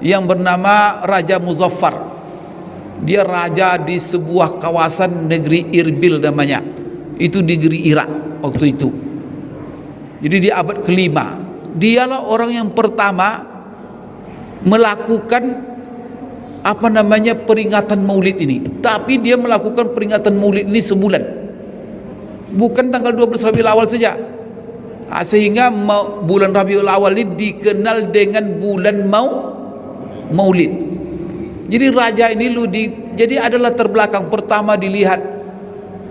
yang bernama Raja Muzaffar. Dia raja di sebuah kawasan negeri Irbil namanya. Itu di negeri Irak waktu itu. Jadi di abad ke-5, dialah orang yang pertama melakukan peringatan maulid ini. Tapi dia melakukan peringatan maulid ini sebulan, bukan tanggal 12 Rabiul Awal saja. Sehingga bulan Rabiul Awal ini dikenal dengan bulan maulid. Jadi raja ini jadi adalah terbelakang pertama dilihat.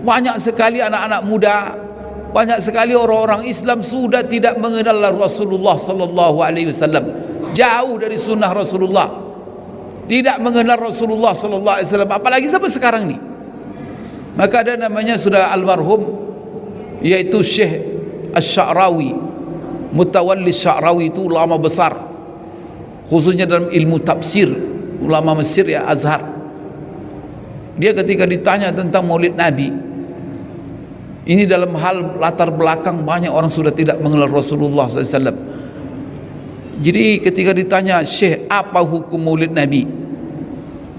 Banyak sekali anak-anak muda banyak sekali orang-orang Islam sudah tidak mengenal Rasulullah sallallahu alaihi wasallam, jauh dari sunnah Rasulullah, tidak mengenal Rasulullah sallallahu alaihi wasallam, apalagi sampai sekarang ni. Maka ada namanya sudah almarhum, yaitu Syekh Asy-Sya'rawi, Mutawalli Sya'rawi, itu ulama besar khususnya dalam ilmu tafsir, ulama Mesir ya, Azhar. Dia ketika ditanya tentang Maulid Nabi, ini dalam hal latar belakang banyak orang sudah tidak mengenal Rasulullah SAW. Jadi ketika ditanya, Syekh, apa hukum Maulid Nabi?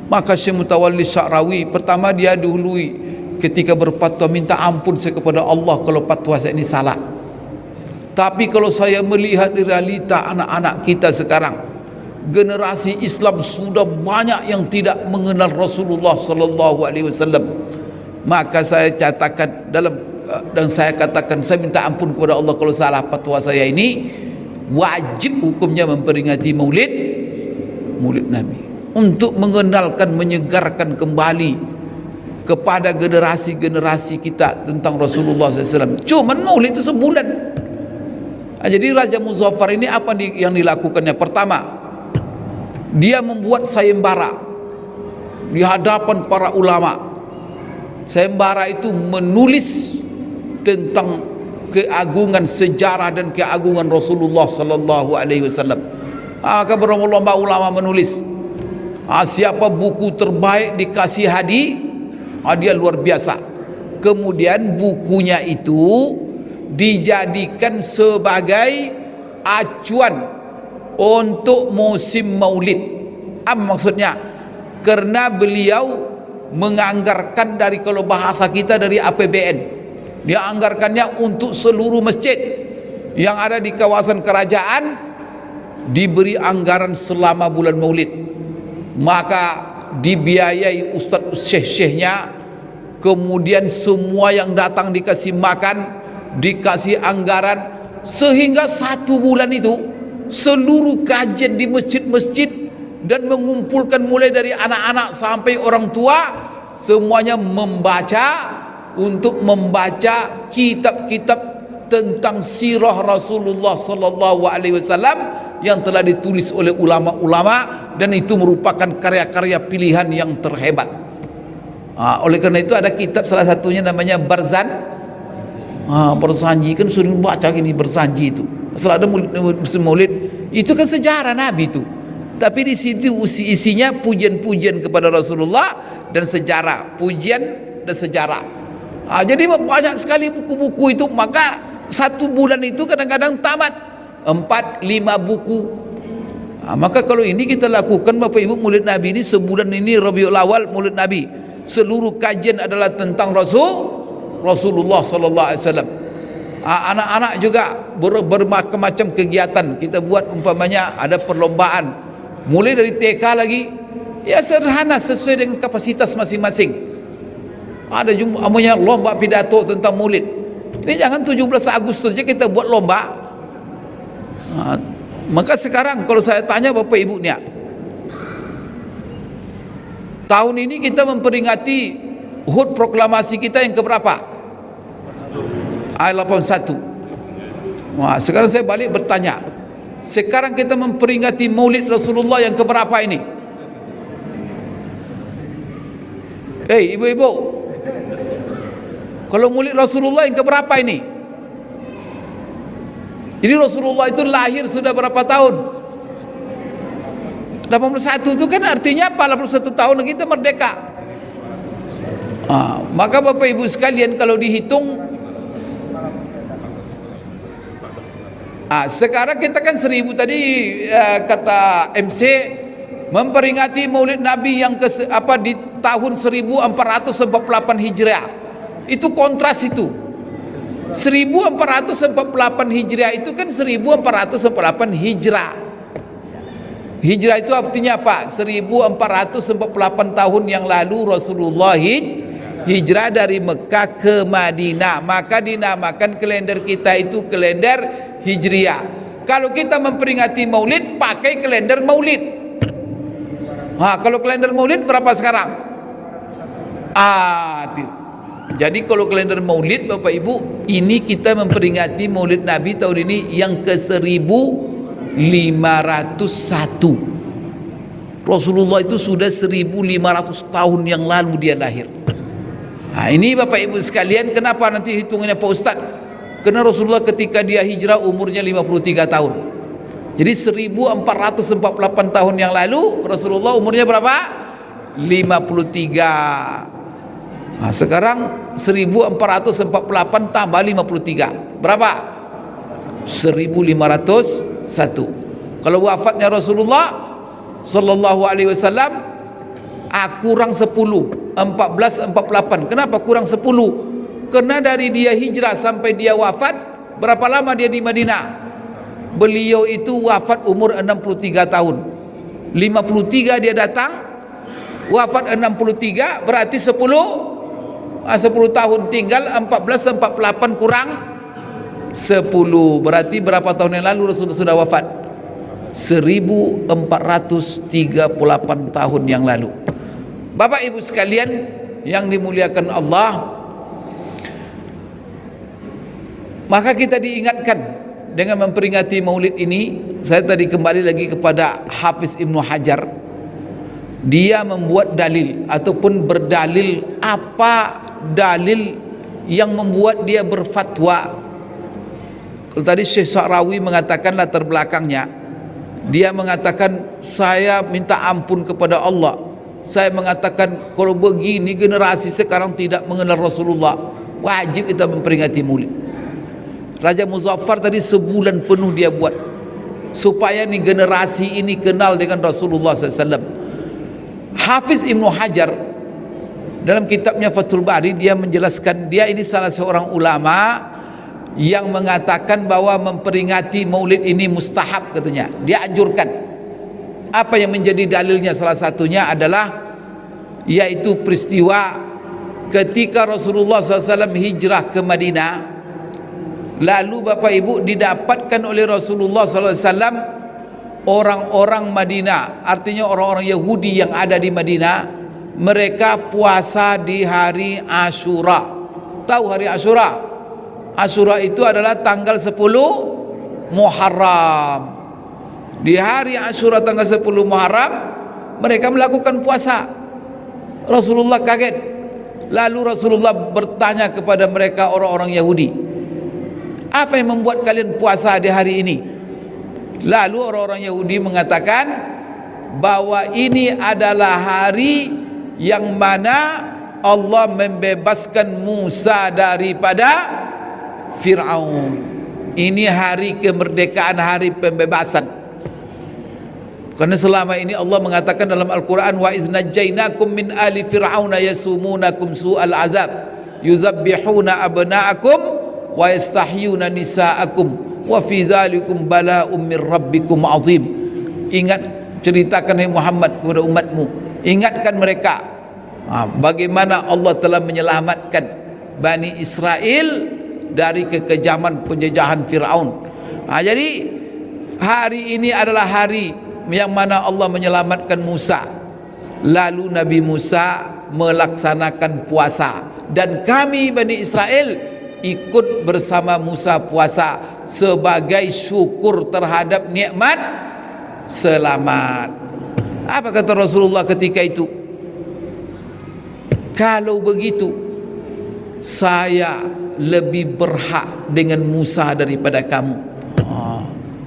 Maka Syekh Mutawalli Sya'rawi pertama dia dahului ketika berfatwa, minta ampun saya kepada Allah kalau fatwa saya ini salah. Tapi kalau saya melihat di realita anak-anak kita sekarang, generasi Islam sudah banyak yang tidak mengenal Rasulullah sallallahu alaihi wasallam. Maka saya katakan dan saya katakan, saya minta ampun kepada Allah kalau salah fatwa saya ini. Wajib hukumnya memperingati Maulid Nabi untuk mengenalkan, menyegarkan kembali kepada generasi-generasi kita tentang Rasulullah SAW. Cuman Maulid itu sebulan. Jadi Raja Muzaffar ini apa yang dilakukannya? Pertama, dia membuat sayembara di hadapan para ulama. Sayembara itu menulis tentang keagungan sejarah dan keagungan Rasulullah sallallahu alaihi wasallam. Maka berlomba ulama menulis. Siapa buku terbaik dikasih hadiah luar biasa. Kemudian bukunya itu dijadikan sebagai acuan untuk musim Maulid. Apa maksudnya? Karena beliau menganggarkan dari, kalau bahasa kita, dari APBN. Dia anggarkannya untuk seluruh masjid yang ada di kawasan kerajaan, diberi anggaran selama bulan Maulid. Maka dibiayai ustaz syekh-syekhnya, kemudian semua yang datang dikasih makan, dikasih anggaran, sehingga 1 bulan itu seluruh kajian di masjid-masjid dan mengumpulkan mulai dari anak-anak sampai orang tua, semuanya membaca kitab-kitab tentang sirah Rasulullah sallallahu alaihi wasallam yang telah ditulis oleh ulama-ulama, dan itu merupakan karya-karya pilihan yang terhebat. Oleh karena itu ada kitab, salah satunya namanya Barzanji, kan sering baca gini Barzanji itu. Setelah ada musim Maulid, itu kan sejarah Nabi itu. Tapi di situ isinya pujian-pujian kepada Rasulullah dan sejarah, pujian dan sejarah. Jadi banyak sekali buku-buku itu. Maka 1 bulan itu kadang-kadang tamat 4-5 buku. Maka kalau ini kita lakukan Bapak Ibu, Maulid Nabi ini sebulan ini, Rabiul Awal Maulid Nabi, seluruh kajian adalah tentang Rasulullah sallallahu alaihi wasallam. Anak-anak juga bermacam-macam kegiatan kita buat. Umpamanya ada perlombaan mulai dari TK lagi, ya sederhana sesuai dengan kapasitas masing-masing. Ada namanya lomba pidato tentang Maulid. Ini jangan 17 Agustus saja kita buat lomba. Maka sekarang kalau saya tanya Bapak Ibu nih, tahun ini kita memperingati HUT proklamasi kita yang keberapa? 81. Sekarang saya balik bertanya, sekarang kita memperingati Maulid Rasulullah yang keberapa ini? Ibu-ibu, kalau Maulid Rasulullah yang keberapa ini? Jadi Rasulullah itu lahir sudah berapa tahun? 81 itu kan artinya apa? 81 tahun kita merdeka. Maka Bapak Ibu sekalian, kalau dihitung, sekarang kita kan 1000 tadi, kata MC, memperingati Maulid Nabi yang di tahun 1448 Hijriah. Itu kontras itu. 1448 Hijriah itu kan 1448 Hijrah. Hijrah itu artinya apa? 1448 tahun yang lalu Rasulullah hijrah dari Mekah ke Madinah. Maka dinamakan kalender kita itu kalender Hijriah. Kalau kita memperingati Maulid, pakai kalender Maulid. Kalau kalender Maulid berapa sekarang? Jadi kalau kalender Maulid Bapak Ibu, ini kita memperingati Maulid Nabi tahun ini yang ke-1501. Rasulullah itu sudah 1500 tahun yang lalu dia lahir. Nah, ini Bapak Ibu sekalian, kenapa nanti hitungannya Pak Ustaz? Karena Rasulullah ketika dia hijrah umurnya 53 tahun. Jadi 1448 tahun yang lalu Rasulullah umurnya berapa? 53. Nah, sekarang 1448 tambah 53 berapa? 1501. Kalau wafatnya Rasulullah sallallahu alaihi wasallam kurang 10, 1448. Kenapa kurang 10? Karena dari dia hijrah sampai dia wafat berapa lama dia di Madinah? Beliau itu wafat umur 63 tahun. 53 dia datang, wafat 63, berarti 10 tahun, tinggal 1448 kurang 10, berarti berapa tahun yang lalu Rasulullah sudah wafat? 1438 tahun yang lalu. Bapak Ibu sekalian yang dimuliakan Allah, maka kita diingatkan dengan memperingati Maulid ini. Saya tadi kembali lagi kepada Hafiz Ibnu Hajar. Dia membuat dalil ataupun berdalil. Apa dalil yang membuat dia berfatwa? Kalau tadi Syekh Sa'rawi mengatakan latar belakangnya, dia mengatakan saya minta ampun kepada Allah, saya mengatakan kalau begini generasi sekarang tidak mengenal Rasulullah, wajib kita memperingati Maulid. Raja Muzaffar tadi sebulan penuh dia buat supaya nih generasi ini kenal dengan Rasulullah SAW. Hafiz Ibnu Hajar dalam kitabnya Fathul Bari dia menjelaskan, dia ini salah seorang ulama yang mengatakan bahwa memperingati Maulid ini mustahab katanya, dia anjurkan. Apa yang menjadi dalilnya? Salah satunya adalah yaitu peristiwa ketika Rasulullah SAW hijrah ke Madinah. Lalu Bapak Ibu didapatkan oleh Rasulullah SAW orang-orang Madinah, artinya orang-orang Yahudi yang ada di Madinah, mereka puasa di hari Ashura. Tahu hari Ashura? Ashura itu adalah tanggal 10 Muharram. Di hari Ashura tanggal 10 Muharram mereka melakukan puasa. Rasulullah kaget. Lalu Rasulullah bertanya kepada mereka orang-orang Yahudi, apa yang membuat kalian puasa di hari ini? Lalu orang-orang Yahudi mengatakan bahwa ini adalah hari yang mana Allah membebaskan Musa daripada Fir'aun. Ini hari kemerdekaan, hari pembebasan. Karena selama ini Allah mengatakan dalam Al-Quran, wa iznajjainakum min ali fir'auna yasumunakum su'al azab yuzabbihuna abna'akum wa yastahyuna nisa'akum wa fi zalikum bala'um min rabbikum azim. Ingat, ceritakan hai Muhammad kepada umatmu, ingatkan mereka bagaimana Allah telah menyelamatkan Bani Israel dari kekejaman penjajahan Fir'aun. Jadi hari ini adalah hari yang mana Allah menyelamatkan Musa. Lalu Nabi Musa melaksanakan puasa, dan kami Bani Israel ikut bersama Musa puasa sebagai syukur terhadap nikmat selamat. Apa kata Rasulullah ketika itu? Kalau begitu saya lebih berhak dengan Musa daripada kamu.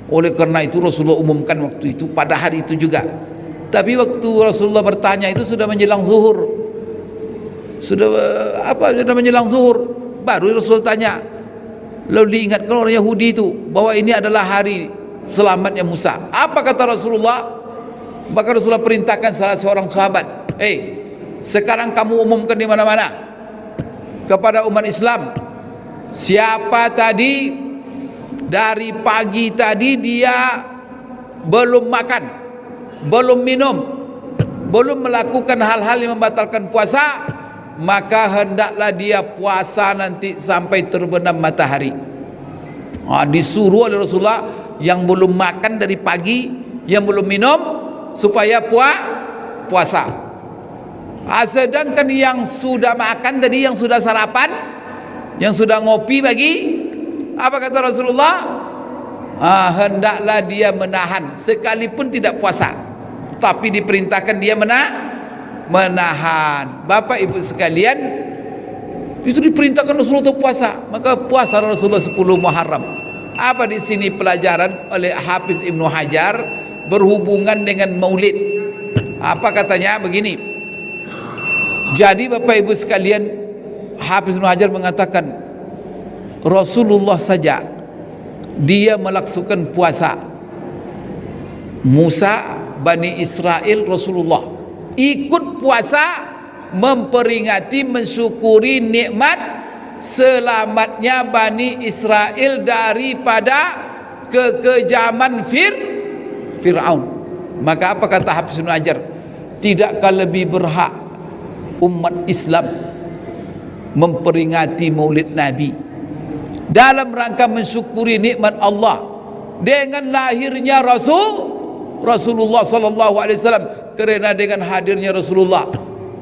Oleh karena itu Rasulullah umumkan waktu itu pada hari itu juga. Tapi waktu Rasulullah bertanya itu sudah menjelang zuhur. Sudah menjelang zuhur. Baru Rasul tanya. Lalu diingatkan orang Yahudi itu bahwa ini adalah hari selamatnya Musa. Apa kata Rasulullah? Maka Rasulullah perintahkan salah seorang sahabat, sekarang kamu umumkan di mana-mana kepada umat Islam, siapa tadi dari pagi tadi dia belum makan, belum minum, belum melakukan hal-hal yang membatalkan puasa, maka hendaklah dia puasa nanti sampai terbenam matahari. Disuruh oleh Rasulullah yang belum makan dari pagi, yang belum minum, supaya puasa. Sedangkan yang sudah makan tadi, yang sudah sarapan, yang sudah ngopi bagi, apa kata Rasulullah? Hendaklah dia menahan sekalipun tidak puasa, tapi diperintahkan dia menahan. Bapak ibu sekalian, itu diperintahkan Rasulullah untuk puasa, maka puasa Rasulullah 10 Muharram. Apa di sini pelajaran oleh Hafiz Ibnu Hajar berhubungan dengan Maulid? Apa katanya? Begini. Jadi Bapak ibu sekalian, Hafiz Ibnu Hajar mengatakan Rasulullah saja dia melaksanakan puasa. Musa, Bani Israel, Rasulullah ikut puasa, memperingati, mensyukuri nikmat selamatnya Bani Israel daripada kekejaman Fir'aun. Maka apa kata Hafiz Ibnu Hajar? Tidakkah lebih berhak umat Islam memperingati Maulid Nabi dalam rangka mensyukuri nikmat Allah dengan lahirnya Rasulullah sallallahu alaihi wasallam? Kerana dengan hadirnya Rasulullah,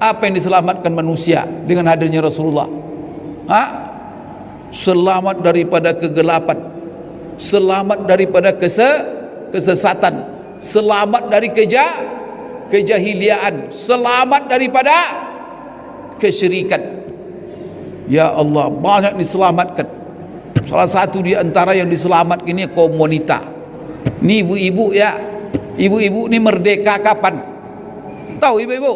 apa yang diselamatkan manusia dengan hadirnya Rasulullah? Selamat daripada kegelapan, selamat daripada kesesatan, selamat dari kejahiliaan, selamat daripada kesyirikan. Ya Allah, banyak diselamatkan. Salah satu di antara yang diselamatkan ini kaum wanita. Ini ibu-ibu ya. Ibu-ibu ini merdeka kapan? Tahu ibu-ibu?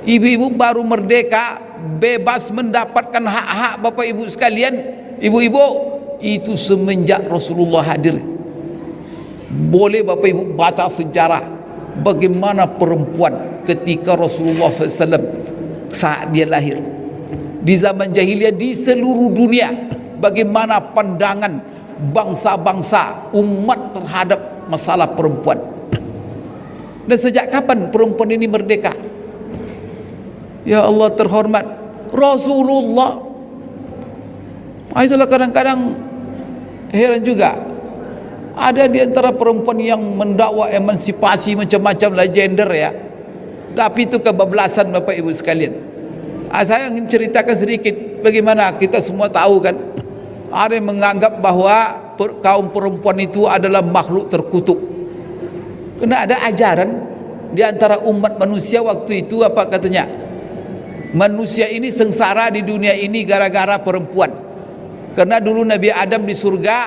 Ibu-ibu baru merdeka, bebas mendapatkan hak-hak Bapak Ibu sekalian. Ibu-ibu itu semenjak Rasulullah hadir. Boleh Bapak Ibu baca sejarah bagaimana perempuan ketika Rasulullah SAW saat dia lahir. Di zaman jahiliyah di seluruh dunia, bagaimana pandangan bangsa-bangsa umat terhadap masalah perempuan. Dan sejak kapan perempuan ini merdeka? Ya Allah terhormat Rasulullah. Itulah kadang-kadang heran juga, ada di antara perempuan yang mendakwa emansipasi macam-macam lah gender ya, tapi itu kebablasan Bapak Ibu sekalian. Saya ingin ceritakan sedikit bagaimana kita semua tahu kan, ada yang menganggap bahwa kaum perempuan itu adalah makhluk terkutuk. Karena ada ajaran di antara umat manusia waktu itu, apa katanya? Manusia ini sengsara di dunia ini gara-gara perempuan. Karena dulu Nabi Adam di surga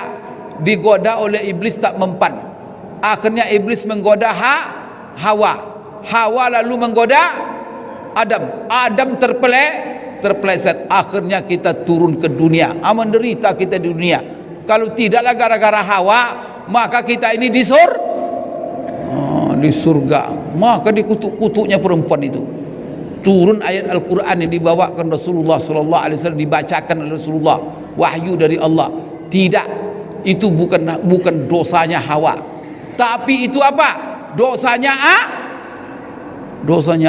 digoda oleh iblis tak mempan. Akhirnya iblis menggoda Hawa. Hawa lalu menggoda Adam. Adam terpeleset. Akhirnya kita turun ke dunia. Menderita kita di dunia. Kalau tidaklah gara-gara Hawa, maka kita ini di surga. Maka dikutuk-kutuknya perempuan itu. Turun ayat Al-Quran yang dibawakan Rasulullah sallallahu alaihi wasallam, dibacakan oleh Rasulullah, wahyu dari Allah. Tidak, itu bukan dosanya Hawa, tapi itu apa? Dosanya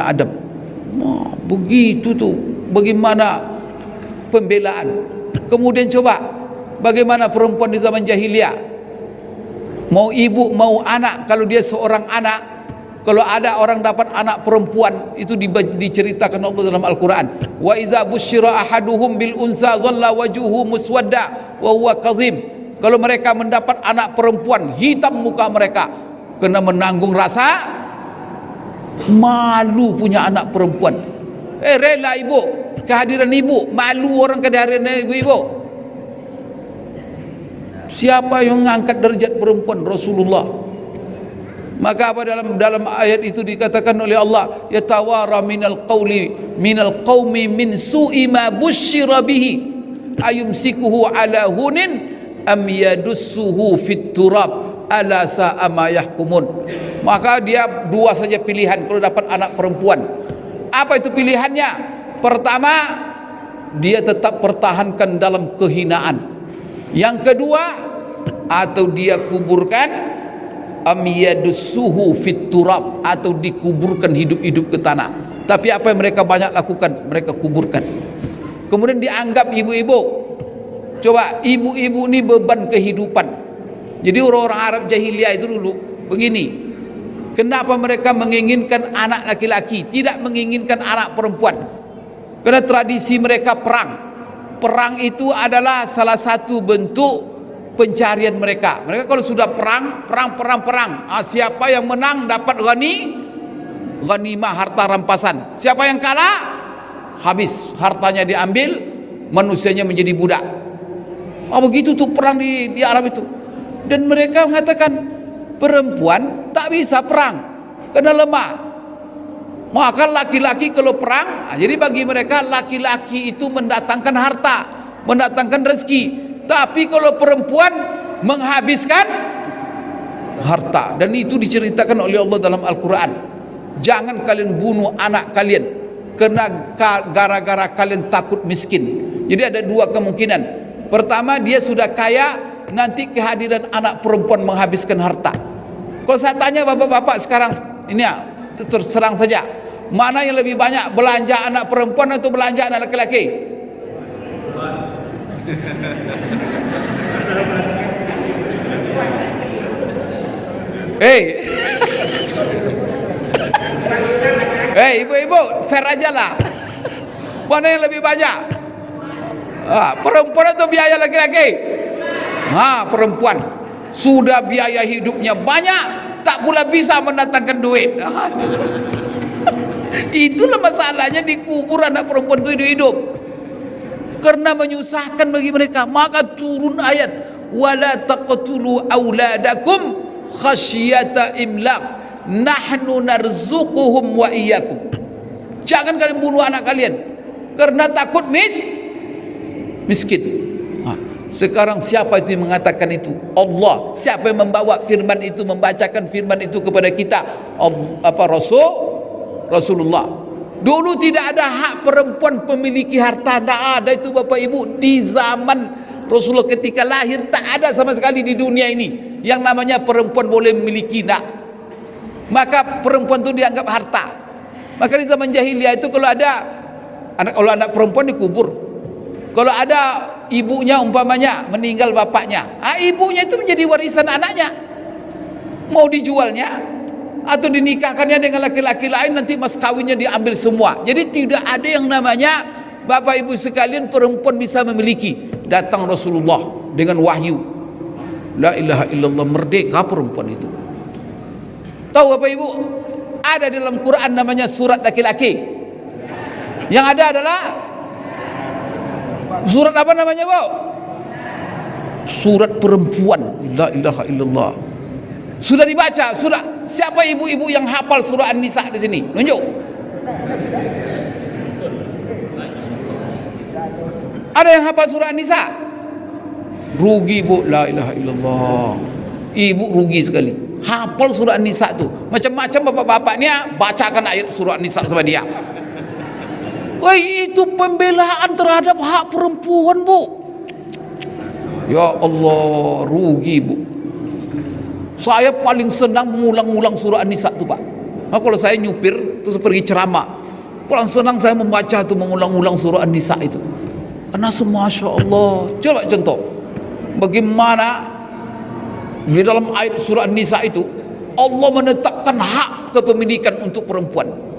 Adam. Begitu tuh, bagaimana pembelaan. Kemudian coba bagaimana perempuan di zaman jahiliyah, mau ibu mau anak. Kalau dia seorang anak, kalau ada orang dapat anak perempuan, itu diceritakan Allah dalam Al-Quran, wa iza busyira ahaduhum bil unsa dhalla wajuhu muswadda wa huwa kazim. Kalau mereka mendapat anak perempuan, hitam muka mereka, kena menanggung rasa malu punya anak perempuan. Rela ibu, kehadiran ibu, malu orang kehadiran ibu. Siapa yang mengangkat derajat perempuan? Rasulullah. Maka apa dalam ayat itu dikatakan oleh Allah, yatawara minal qaumi min su'i ma busyira bihi ayumsikuhu ala hunin am yadussuhu fit turab ala sa'a ma yahkumun. Maka dia dua saja pilihan kalau dapat anak perempuan. Apa itu pilihannya? Pertama, dia tetap pertahankan dalam kehinaan. Yang kedua, atau dia kuburkan, am yadussuhu fit turab, atau dikuburkan hidup-hidup ke tanah. Tapi apa yang mereka banyak lakukan? Mereka kuburkan. Kemudian dianggap ibu-ibu. Coba, ibu-ibu ini beban kehidupan. Jadi orang-orang Arab jahiliyah itu dulu begini, Kenapa mereka menginginkan anak laki-laki, tidak menginginkan anak perempuan? Karena tradisi mereka perang. Perang itu adalah salah satu bentuk pencarian mereka. Mereka kalau sudah perang, siapa yang menang dapat ghanimah, harta rampasan. Siapa yang kalah, habis, hartanya diambil, manusianya menjadi budak. Begitu tuh perang di Arab itu. Dan mereka mengatakan perempuan tak bisa perang karena lemah. Maka laki-laki kalau perang, jadi bagi mereka laki-laki itu mendatangkan harta, mendatangkan rezeki. Tapi kalau perempuan menghabiskan harta. Dan itu diceritakan oleh Allah dalam Al-Quran. Jangan kalian bunuh anak kalian karena gara-gara kalian takut miskin. Jadi ada dua kemungkinan. Pertama, dia sudah kaya, nanti kehadiran anak perempuan menghabiskan harta. Kalau saya tanya bapak-bapak sekarang ini ya, terus terang saja, mana yang lebih banyak, belanja anak perempuan atau belanja anak laki-laki? Ibu-ibu, fair aja lah. Mana yang lebih banyak? Perempuan atau biaya laki-laki? Perempuan. Sudah biaya hidupnya banyak, tak pula bisa mendatangkan duit. Itulah masalahnya dikubur anak perempuan itu hidup-hidup, karena menyusahkan bagi mereka. Maka turun ayat, wala taqtulu auladakum khasyata imlaq nahnu narzuquhum wa iyyakum. Jangan kalian bunuh anak kalian karena takut miskin. Sekarang siapa itu yang mengatakan itu? Allah. Siapa yang membawa firman itu, membacakan firman itu kepada kita? Rasulullah. Dulu tidak ada hak perempuan memiliki harta, tidak ada itu Bapak Ibu. Di zaman Rasulullah ketika lahir tak ada sama sekali di dunia ini yang namanya perempuan boleh memiliki, tidak. Maka perempuan itu dianggap harta. Maka di zaman jahiliyah itu kalau anak perempuan dikubur. Kalau ada ibunya umpamanya meninggal bapaknya, ibunya itu menjadi warisan anaknya. Mau dijualnya atau dinikahkannya dengan laki-laki lain, nanti mas kawinnya diambil semua. Jadi tidak ada yang namanya Bapak Ibu sekalian perempuan bisa memiliki. Datang Rasulullah dengan wahyu, la ilaha illallah, merdeka perempuan itu. Tahu Bapak Ibu, ada di dalam Quran namanya surat laki-laki. Yang ada adalah surat apa namanya, Bu? Surat perempuan. La ilaha illallah. Sudah dibaca? Sudah. Siapa ibu-ibu yang hafal surah An-Nisa di sini? Nunjuk. Ada yang hafal surah An-Nisa? Rugi, Bu. La ilaha illallah. Ibu rugi sekali. Hafal surah An-Nisa tu. Macam-macam bapak-bapaknya bacakan ayat surah An-Nisa sama dia. Wah, itu pembelaan terhadap hak perempuan, Bu. Ya Allah, rugi, Bu. Saya paling senang mengulang-ulang surah An-Nisa itu, Pak. Kalau saya nyupir terus pergi ceramah, paling senang saya membaca itu, mengulang-ulang surah An-Nisa itu. Karena Masya Allah. Coba contoh, bagaimana di dalam ayat surah An-Nisa itu Allah menetapkan hak kepemilikan untuk perempuan.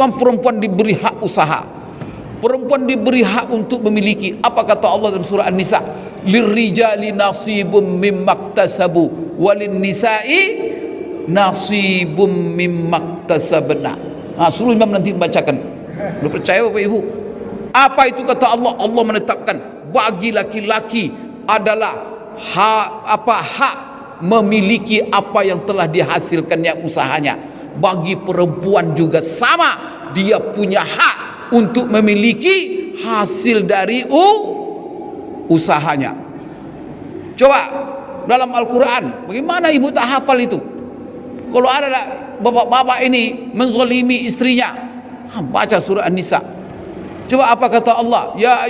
Perempuan diberi hak usaha, perempuan diberi hak untuk memiliki. Apa kata Allah dalam surah An-Nisa? Lirrijali nasibum mimmaktasabu walin nisa'i nasibum mimmaktasabna. Suruh imam nanti membacakan. Belum percaya Bapak Ibu? Apa itu kata Allah? Allah menetapkan bagi laki-laki adalah hak memiliki apa yang telah dihasilkannya usahanya. Bagi perempuan juga sama, dia punya hak untuk memiliki hasil dari usahanya. Coba dalam Al-Quran, bagaimana ibu tak hafal itu? Kalau ada bapak-bapak ini menzalimi istrinya, baca surah An-Nisa. Coba apa kata Allah? Ya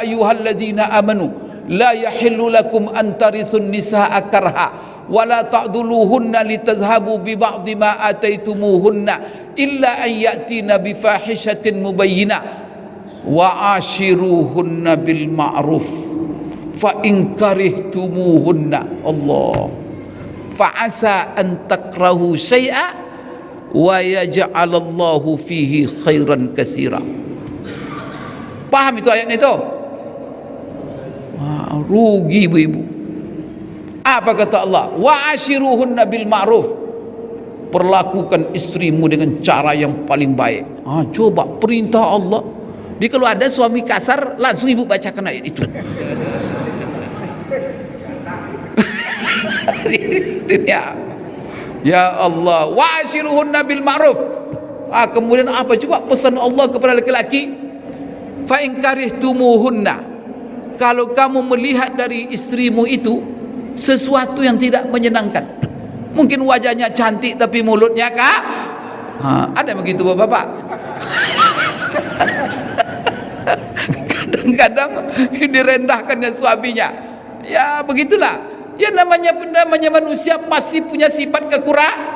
ayyuhalladzina amanu la yahillu lakum an tarisun nisaa karha wala ta'duluhunna litazhabu bi ba'di ma ataitumuhunna illa an ya'tina bi fahishatin mubayyinah wa ashiruhunna bil ma'ruf fa in karihtumuhunna. Allah, fa'asa an takrahu syai'a wa yaj'alallahu fihi khairan katsira. Paham itu ayat itu? Wah, rugi ibu-ibu. Apa kata Allah? Wa ashiruhunna bil ma'ruf. Perlakukan istrimu dengan cara yang paling baik. Coba perintah Allah. Jadi kalau ada suami kasar, langsung ibu bacakan ayat itu. Ya Allah, wa ashiruhunna bil ma'ruf. Kemudian apa? Coba pesan Allah kepada laki-laki. Fa in karihtumuhunna. Kalau kamu melihat dari istrimu itu sesuatu yang tidak menyenangkan, mungkin wajahnya cantik tapi mulutnya ada begitu bapak-bapak. Kadang-kadang direndahkannya suaminya. Ya begitulah. Ya namanya manusia pasti punya sifat kekurangan.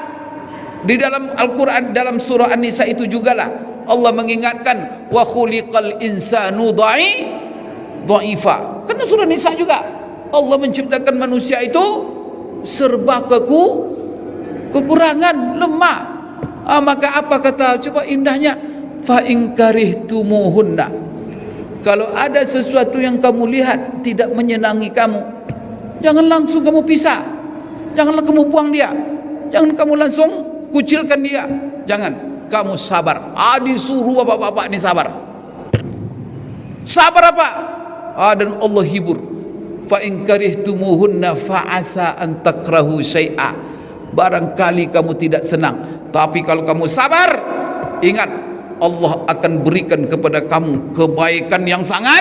Di dalam Al-Quran, dalam surah An-Nisa itu jugalah Allah mengingatkan wa khuliqal insanu dha'ifa. Karena surah Nisa juga Allah menciptakan manusia itu serba kekurangan, lemah. Maka apa kata, coba indahnya, fa in karihtumuhunna. Kalau ada sesuatu yang kamu lihat tidak menyenangi kamu, jangan langsung kamu pisah, janganlah kamu buang dia, jangan kamu langsung kucilkan dia, jangan, kamu sabar. Disuruh bapak-bapak ini sabar. Sabar apa? Dan Allah hibur. Fa in karihtumuhunna fa asa an takrahu syai'a. Barangkali kamu tidak senang, tapi kalau kamu sabar, ingat Allah akan berikan kepada kamu kebaikan yang sangat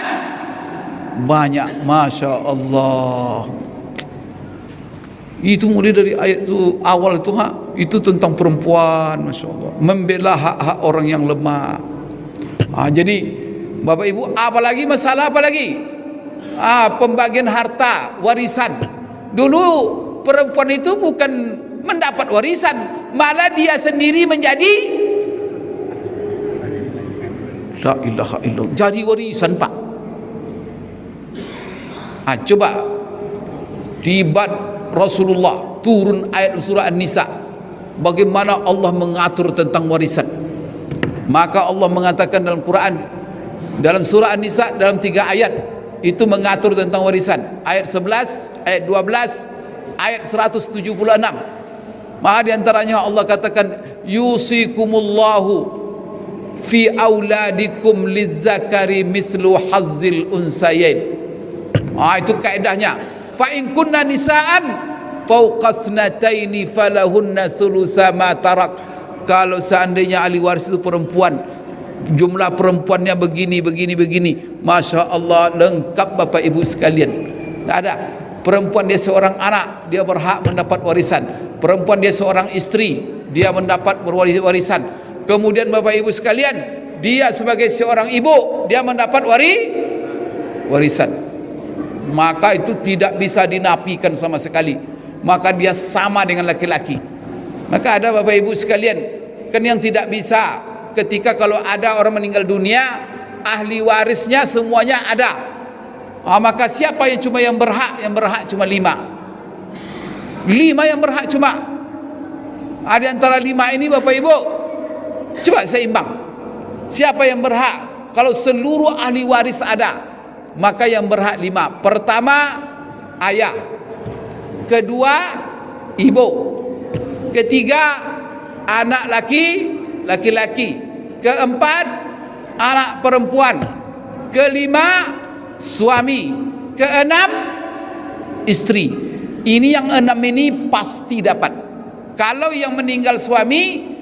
banyak. Masya Allah. Itu mulai dari ayat itu awal itu itu tentang perempuan, masya Allah, membela hak-hak orang yang lemah. Jadi bapak ibu, apalagi masalah apalagi pembagian harta warisan. Dulu perempuan itu bukan mendapat warisan, malah dia sendiri menjadi la ilaha illallah, jadi warisan pak. Coba tiba Rasulullah turun ayat surah An-Nisa, bagaimana Allah mengatur tentang warisan. Maka Allah mengatakan dalam Quran, dalam surah An-Nisa, dalam 3 ayat itu mengatur tentang warisan. Ayat 11, ayat 12, ayat 176. Maka diantaranya Allah katakan yusikumullahu fi auladikum lizzakari mislu hazzil unsayain. Itu kaedahnya. Fa in kunna nisaan fawqa thnataini falahunna thulutsa ma tarak. Kalau seandainya ahli waris itu perempuan, jumlah perempuannya begini, masya Allah, lengkap bapak ibu sekalian. Tidak ada perempuan dia seorang anak, dia berhak mendapat warisan. Perempuan dia seorang istri, dia mendapat warisan. Kemudian bapak ibu sekalian, dia sebagai seorang ibu, dia mendapat warisan. Maka itu tidak bisa dinafikan sama sekali. Maka dia sama dengan laki-laki. Maka ada bapak ibu sekalian, kan yang tidak bisa, ketika kalau ada orang meninggal dunia, ahli warisnya semuanya ada. Maka siapa yang berhak? Yang berhak cuma 5 yang berhak cuma. Di antara 5 ini bapak ibu, coba seimbang. Siapa yang berhak? Kalau seluruh ahli waris ada, maka yang berhak 5. Pertama, ayah. Kedua, ibu. Ketiga, anak laki-laki. Keempat, anak perempuan. Kelima, suami. Keenam, istri. Ini yang 6 ini pasti dapat. Kalau yang meninggal suami,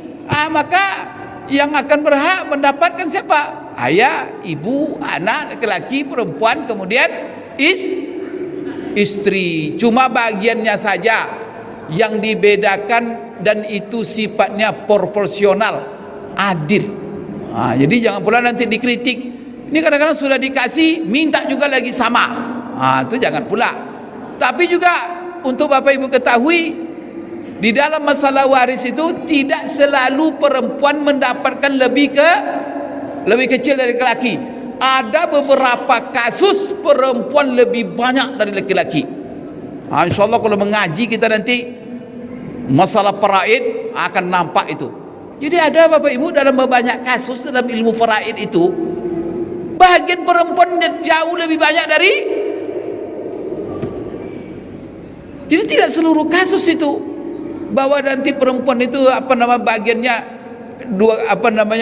maka yang akan berhak mendapatkan siapa? Ayah, ibu, anak laki-laki, perempuan, kemudian istri. Cuma bagiannya saja yang dibedakan, dan itu sifatnya proporsional, adil. Jadi jangan pula nanti dikritik, ini kadang-kadang sudah dikasih minta juga lagi sama. Itu jangan pula. Tapi juga untuk bapak ibu ketahui, di dalam masalah waris itu tidak selalu perempuan mendapatkan lebih kecil dari laki-laki. Ada beberapa kasus perempuan lebih banyak dari laki-laki. InsyaAllah kalau mengaji kita nanti masalah faraid akan nampak itu. Jadi ada Bapak Ibu dalam banyak kasus dalam ilmu faraid itu bagian perempuan jauh lebih banyak dari. Jadi tidak seluruh kasus itu bahwa nanti perempuan itu bagiannya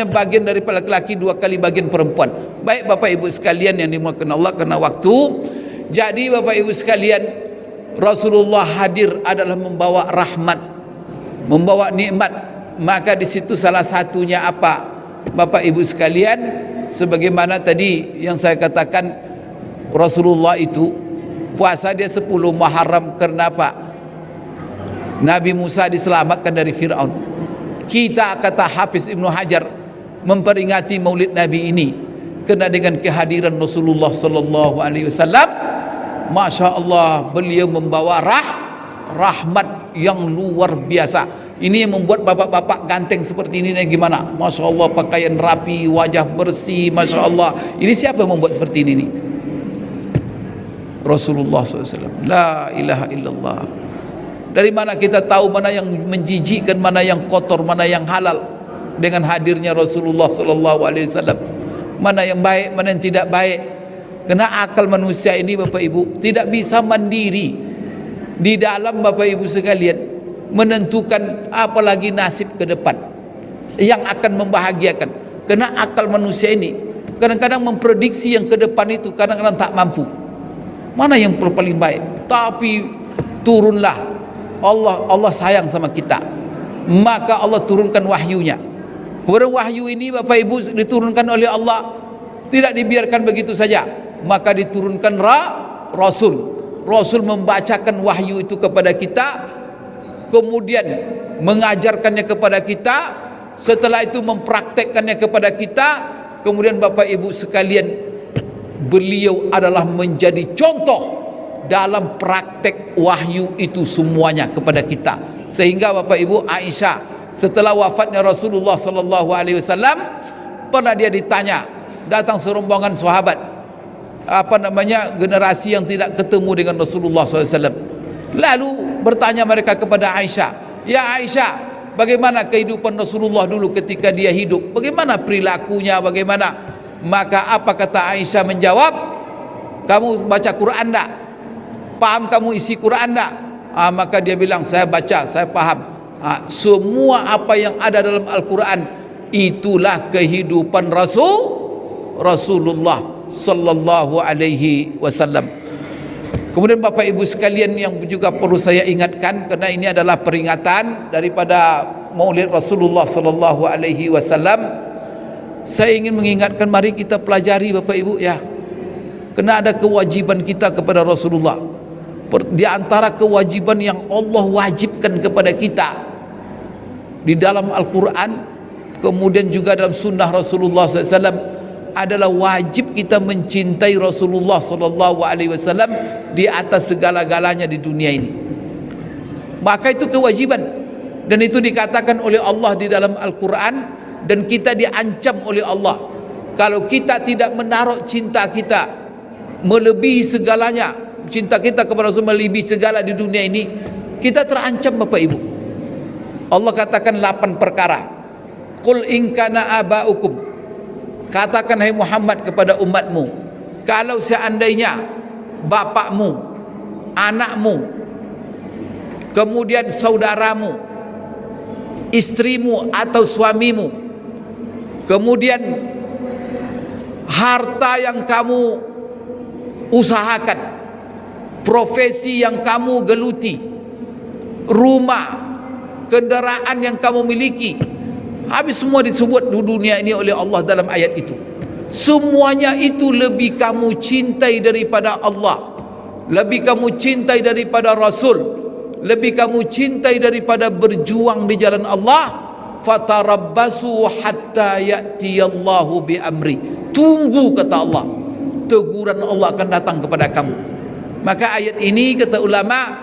bagian dari laki-laki 2 kali bagian perempuan. Baik Bapak Ibu sekalian yang dimuliakan Allah, karena waktu, jadi Bapak Ibu sekalian, Rasulullah hadir adalah membawa rahmat, membawa nikmat. Maka di situ salah satunya apa Bapak Ibu sekalian, sebagaimana tadi yang saya katakan, Rasulullah itu puasa dia 10 Muharram. Karena apa? Nabi Musa diselamatkan dari Fir'aun. Kita, kata Hafiz Ibnu Hajar, memperingati maulid Nabi ini karena dengan kehadiran Rasulullah sallallahu alaihi wasallam, Masya Allah, beliau membawa rahmat yang luar biasa. Ini yang membuat bapak-bapak ganteng seperti ini gimana? Masya Allah, pakaian rapi, wajah bersih, Masya Allah. Ini siapa yang membuat seperti ini nih? Rasulullah SAW. La ilaha illallah. Dari mana kita tahu mana yang menjijikkan, mana yang kotor, mana yang halal? Dengan hadirnya Rasulullah SAW. Mana yang baik, mana yang tidak baik. Karena akal manusia ini Bapak Ibu tidak bisa mandiri di dalam Bapak Ibu sekalian menentukan apalagi nasib ke depan yang akan membahagiakan. Karena akal manusia ini kadang-kadang memprediksi yang ke depan itu kadang-kadang tak mampu. Mana yang paling baik? Tapi turunlah Allah sayang sama kita, maka Allah turunkan wahyunya. Kemudian wahyu ini Bapak Ibu diturunkan oleh Allah, tidak dibiarkan begitu saja, maka diturunkan Rasul membacakan wahyu itu kepada kita, kemudian mengajarkannya kepada kita, setelah itu mempraktekkannya kepada kita. Kemudian Bapak Ibu sekalian, beliau adalah menjadi contoh dalam praktek wahyu itu semuanya kepada kita. Sehingga Bapak Ibu, Aisyah setelah wafatnya Rasulullah SAW pernah dia ditanya, datang serombongan sahabat, generasi yang tidak ketemu dengan Rasulullah SAW. Lalu bertanya mereka kepada Aisyah, ya Aisyah, bagaimana kehidupan Rasulullah dulu ketika dia hidup? Bagaimana perilakunya? Bagaimana? Maka apa kata Aisyah menjawab? Kamu baca Quran tak? Paham kamu isi Quran tak? Maka dia bilang, saya baca, saya paham. Semua apa yang ada dalam Al-Quran itulah kehidupan Rasulullah sallallahu alaihi wasallam. Kemudian Bapak Ibu sekalian yang juga perlu saya ingatkan, karena ini adalah peringatan daripada Maulid Rasulullah sallallahu alaihi wasallam. Saya ingin mengingatkan, mari kita pelajari Bapak Ibu ya. Kena ada kewajiban kita kepada Rasulullah. Di antara kewajiban yang Allah wajibkan kepada kita di dalam Al-Quran, kemudian juga dalam sunnah Rasulullah SAW, adalah wajib kita mencintai Rasulullah SAW di atas segala-galanya di dunia ini. Maka itu kewajiban, dan itu dikatakan oleh Allah di dalam Al-Quran. Dan kita diancam oleh Allah, kalau kita tidak menaruh cinta kita melebihi segalanya, cinta kita kepada Rasul melebihi segala di dunia ini, kita terancam Bapak Ibu. Allah katakan 8 perkara. Qul in kana aba'ukum, katakan hai Muhammad kepada umatmu, kalau seandainya bapakmu, anakmu, kemudian saudaramu, istrimu atau suamimu, kemudian harta yang kamu usahakan, profesi yang kamu geluti, rumah, kendaraan yang kamu miliki, habis semua disebut di dunia ini oleh Allah dalam ayat itu. Semuanya itu lebih kamu cintai daripada Allah, lebih kamu cintai daripada Rasul, lebih kamu cintai daripada berjuang di jalan Allah. Fatarabbasu hatta ya'tiyallahu bi amri, tunggu kata Allah, teguran Allah akan datang kepada kamu. Maka ayat ini kata ulama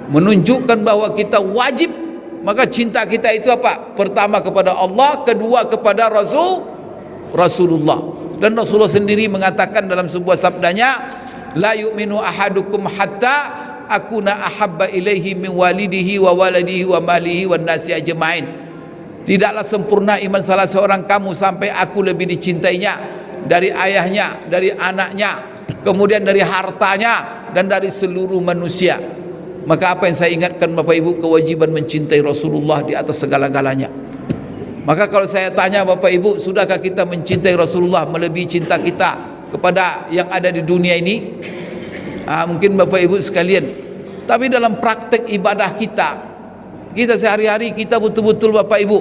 menunjukkan bahwa kita wajib, maka cinta kita itu apa? Pertama kepada Allah, kedua kepada Rasulullah. Dan Rasulullah sendiri mengatakan dalam sebuah sabdanya, la yu'minu ahadukum hatta akuna ahabba ilaihi min walidihi wa waladihi wa malihi wan nasi ajmain. Tidaklah sempurna iman salah seorang kamu sampai aku lebih dicintainya dari ayahnya, dari anaknya, kemudian dari hartanya, dan dari seluruh manusia. Maka apa yang saya ingatkan Bapak Ibu, kewajiban mencintai Rasulullah di atas segala-galanya. Maka kalau saya tanya Bapak Ibu, sudahkah kita mencintai Rasulullah melebihi cinta kita kepada yang ada di dunia ini? Mungkin Bapak Ibu sekalian, tapi dalam praktek ibadah kita sehari-hari, kita betul-betul Bapak Ibu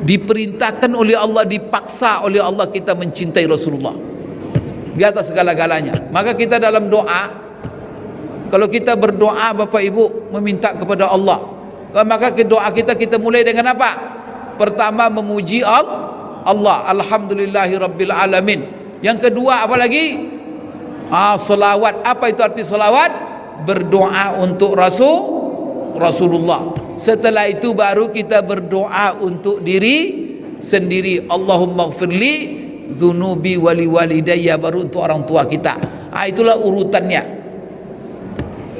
diperintahkan oleh Allah, dipaksa oleh Allah kita mencintai Rasulullah di atas segala-galanya. Maka kita dalam doa, kalau kita berdoa Bapak Ibu meminta kepada Allah, maka doa kita mulai dengan apa? Pertama memuji Allah, alhamdulillahi rabbil alamin. Yang kedua apa lagi? Salawat. Apa itu arti salawat? Berdoa untuk Rasulullah. Setelah itu baru kita berdoa untuk diri sendiri. Allahumma gfirli dzunubi wali walidayya, baru untuk orang tua kita. Itulah urutannya.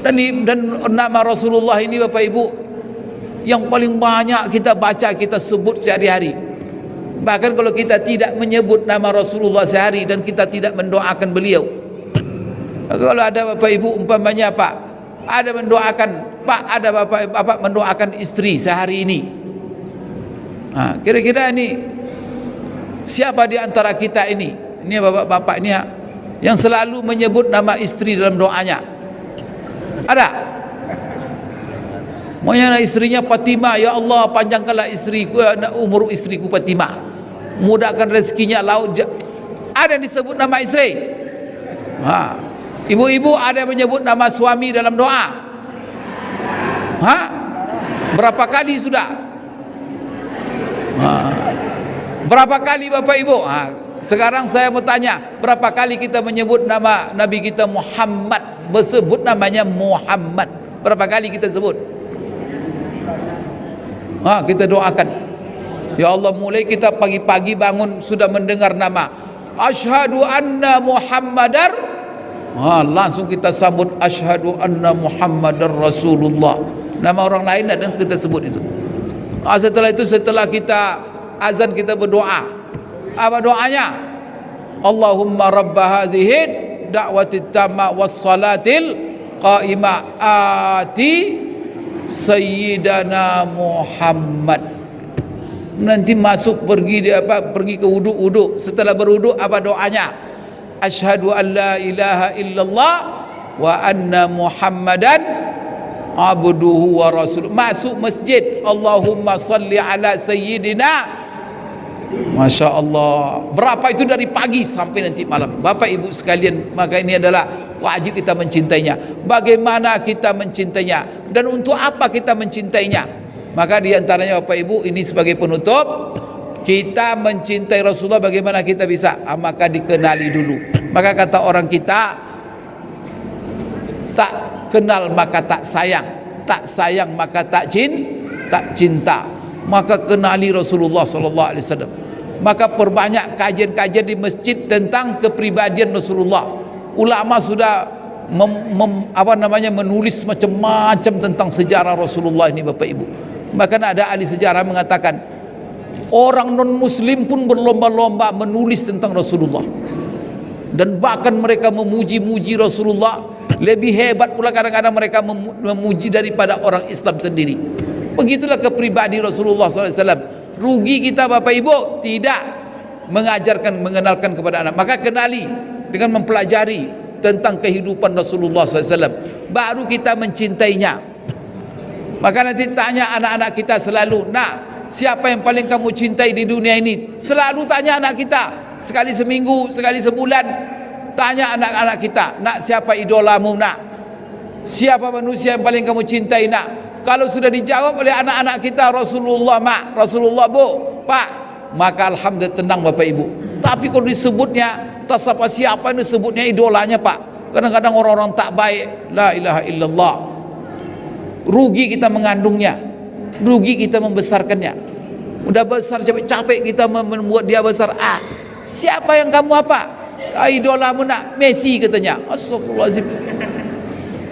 Dan nama Rasulullah ini Bapak Ibu yang paling banyak kita baca, kita sebut sehari-hari. Bahkan kalau kita tidak menyebut nama Rasulullah sehari dan kita tidak mendoakan beliau, kalau ada Bapak Ibu umpamanya Pak, ada mendoakan Pak, ada Bapak mendoakan istri sehari ini, kira-kira ini siapa di antara kita ini Bapak-bapak ini yang selalu menyebut nama istri dalam doanya? Ada? Maunya istrinya Fatimah, ya Allah panjangkanlah istriku, umur istriku Fatimah, mudahkan rezekinya laut. Ada yang disebut nama istri. Ibu-ibu ada yang menyebut nama suami dalam doa? Berapa kali sudah? Berapa kali Bapak Ibu? Sekarang saya mau tanya, berapa kali kita menyebut nama Nabi kita Muhammad, bersebut namanya Muhammad, berapa kali kita sebut? Kita doakan, ya Allah, mulai kita pagi-pagi bangun sudah mendengar nama asyhadu anna Muhammadar, langsung kita sambut asyhadu anna Muhammadar Rasulullah. Nama orang lain ada yang kita sebut itu. Setelah itu, setelah kita azan, kita berdoa. Apa doanya? Allahumma rabba hadhihi da'watit tamma was salatil qa'imah ati Sayyidana Muhammad. Nanti masuk pergi ke wuduk. Setelah berwuduk apa doanya? Asyhadu an la ilaha illallah wa anna Muhammadan abduhu wa rasul. Masuk masjid, Allahumma salli ala sayyidina. Masya Allah. Berapa itu dari pagi sampai nanti malam Bapak Ibu sekalian. Maka ini adalah wajib kita mencintainya. Bagaimana kita mencintainya dan untuk apa kita mencintainya? Maka diantaranya Bapak Ibu, ini sebagai penutup, kita mencintai Rasulullah bagaimana kita bisa? Maka dikenali dulu. Maka kata orang kita, tak kenal maka tak sayang, tak sayang maka tak cinta. Maka kenali Rasulullah SAW. Maka perbanyak kajian-kajian di masjid tentang kepribadian Rasulullah. Ulama sudah menulis macam-macam tentang sejarah Rasulullah ini Bapak Ibu. Bahkan ada ahli sejarah mengatakan orang non muslim pun berlomba-lomba menulis tentang Rasulullah, dan bahkan mereka memuji-muji Rasulullah. Lebih hebat pula kadang-kadang mereka memuji daripada orang Islam sendiri. Begitulah kepribadian Rasulullah SAW. Rugi kita Bapak Ibu tidak mengenalkan kepada anak. Maka kenali dengan mempelajari tentang kehidupan Rasulullah SAW, baru kita mencintainya. Maka nanti tanya anak-anak kita selalu, nak, siapa yang paling kamu cintai di dunia ini? Selalu tanya anak kita, sekali seminggu, sekali sebulan, tanya anak-anak kita, nak, siapa idolamu, nak? Siapa manusia yang paling kamu cintai, nak? Kalau sudah dijawab oleh anak-anak kita, Rasulullah, mak, Rasulullah, bu, pak, maka alhamdulillah, tenang Bapak Ibu. Tapi kalau disebutnya tak siapa ini sebutnya idolanya, pak, kadang-kadang orang-orang tak baik, la ilaha illallah, rugi kita mengandungnya, rugi kita membesarkannya. Udah besar capek kita membuat dia besar. Siapa yang kamu apa? Idolamu, nak? Messi katanya. Astagfirullahaladzim.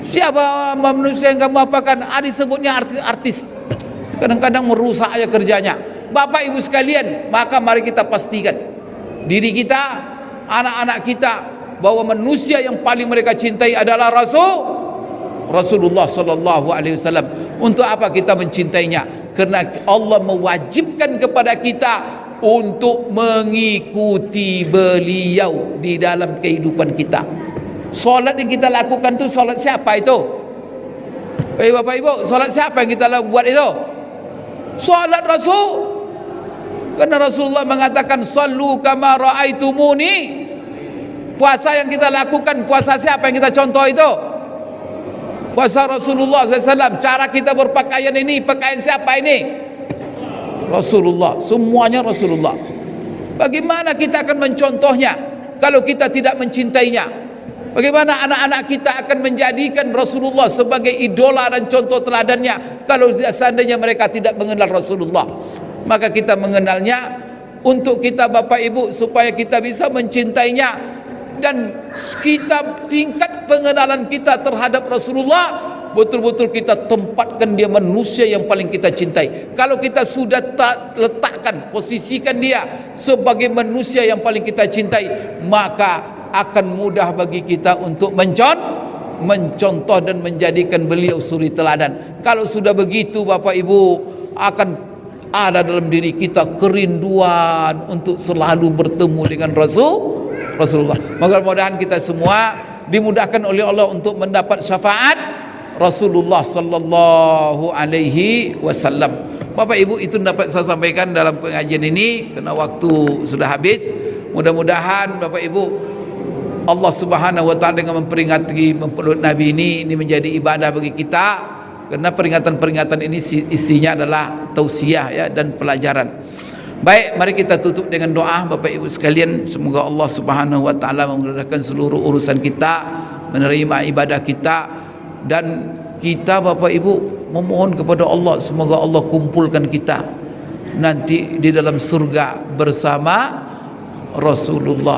Siapa manusia yang kamu apakan? Disebutnya artis-artis. Kadang-kadang merusak aja kerjanya. Bapak ibu sekalian, maka mari kita pastikan diri kita, anak-anak kita, bahwa manusia yang paling mereka cintai adalah Rasulullah sallallahu alaihi wasallam. Untuk apa kita mencintainya? Karena Allah mewajibkan kepada kita untuk mengikuti beliau di dalam kehidupan kita. Solat yang kita lakukan tu solat siapa itu? Bapak ibu, solat siapa yang kita buat itu? Solat Rasul. Karena Rasulullah mengatakan sallu kama raaitumuni. Puasa yang kita lakukan, puasa siapa yang kita contoh itu? Puasa Rasulullah SAW. Cara kita berpakaian ini, pakaian siapa ini? Rasulullah. Semuanya Rasulullah. Bagaimana kita akan mencontohnya kalau kita tidak mencintainya? Bagaimana anak-anak kita akan menjadikan Rasulullah sebagai idola dan contoh teladannya kalau seandainya mereka tidak mengenal Rasulullah? Maka kita mengenalnya untuk kita Bapak Ibu, supaya kita bisa mencintainya, dan kita tingkat pengenalan kita terhadap Rasulullah betul-betul kita tempatkan dia manusia yang paling kita cintai. Kalau kita sudah letakkan, posisikan dia sebagai manusia yang paling kita cintai, maka akan mudah bagi kita untuk mencontoh dan menjadikan beliau suri teladan. Kalau sudah begitu Bapak Ibu, akan ada dalam diri kita kerinduan untuk selalu bertemu dengan Rasulullah. Maka mudah-mudahan kita semua dimudahkan oleh Allah untuk mendapat syafaat Rasulullah sallallahu alaihi wasallam. Bapak Ibu, itu dapat saya sampaikan dalam pengajian ini karena waktu sudah habis. Mudah-mudahan Bapak Ibu, Allah Subhanahu wa taala dengan memperingati mempeluk Nabi ini menjadi ibadah bagi kita. Karena peringatan-peringatan ini isinya adalah tausiah ya, dan pelajaran. Baik, mari kita tutup dengan doa Bapak Ibu sekalian. Semoga Allah Subhanahu wa taala memudahkan seluruh urusan kita, menerima ibadah kita, dan kita Bapak Ibu memohon kepada Allah semoga Allah kumpulkan kita nanti di dalam surga bersama Rasulullah.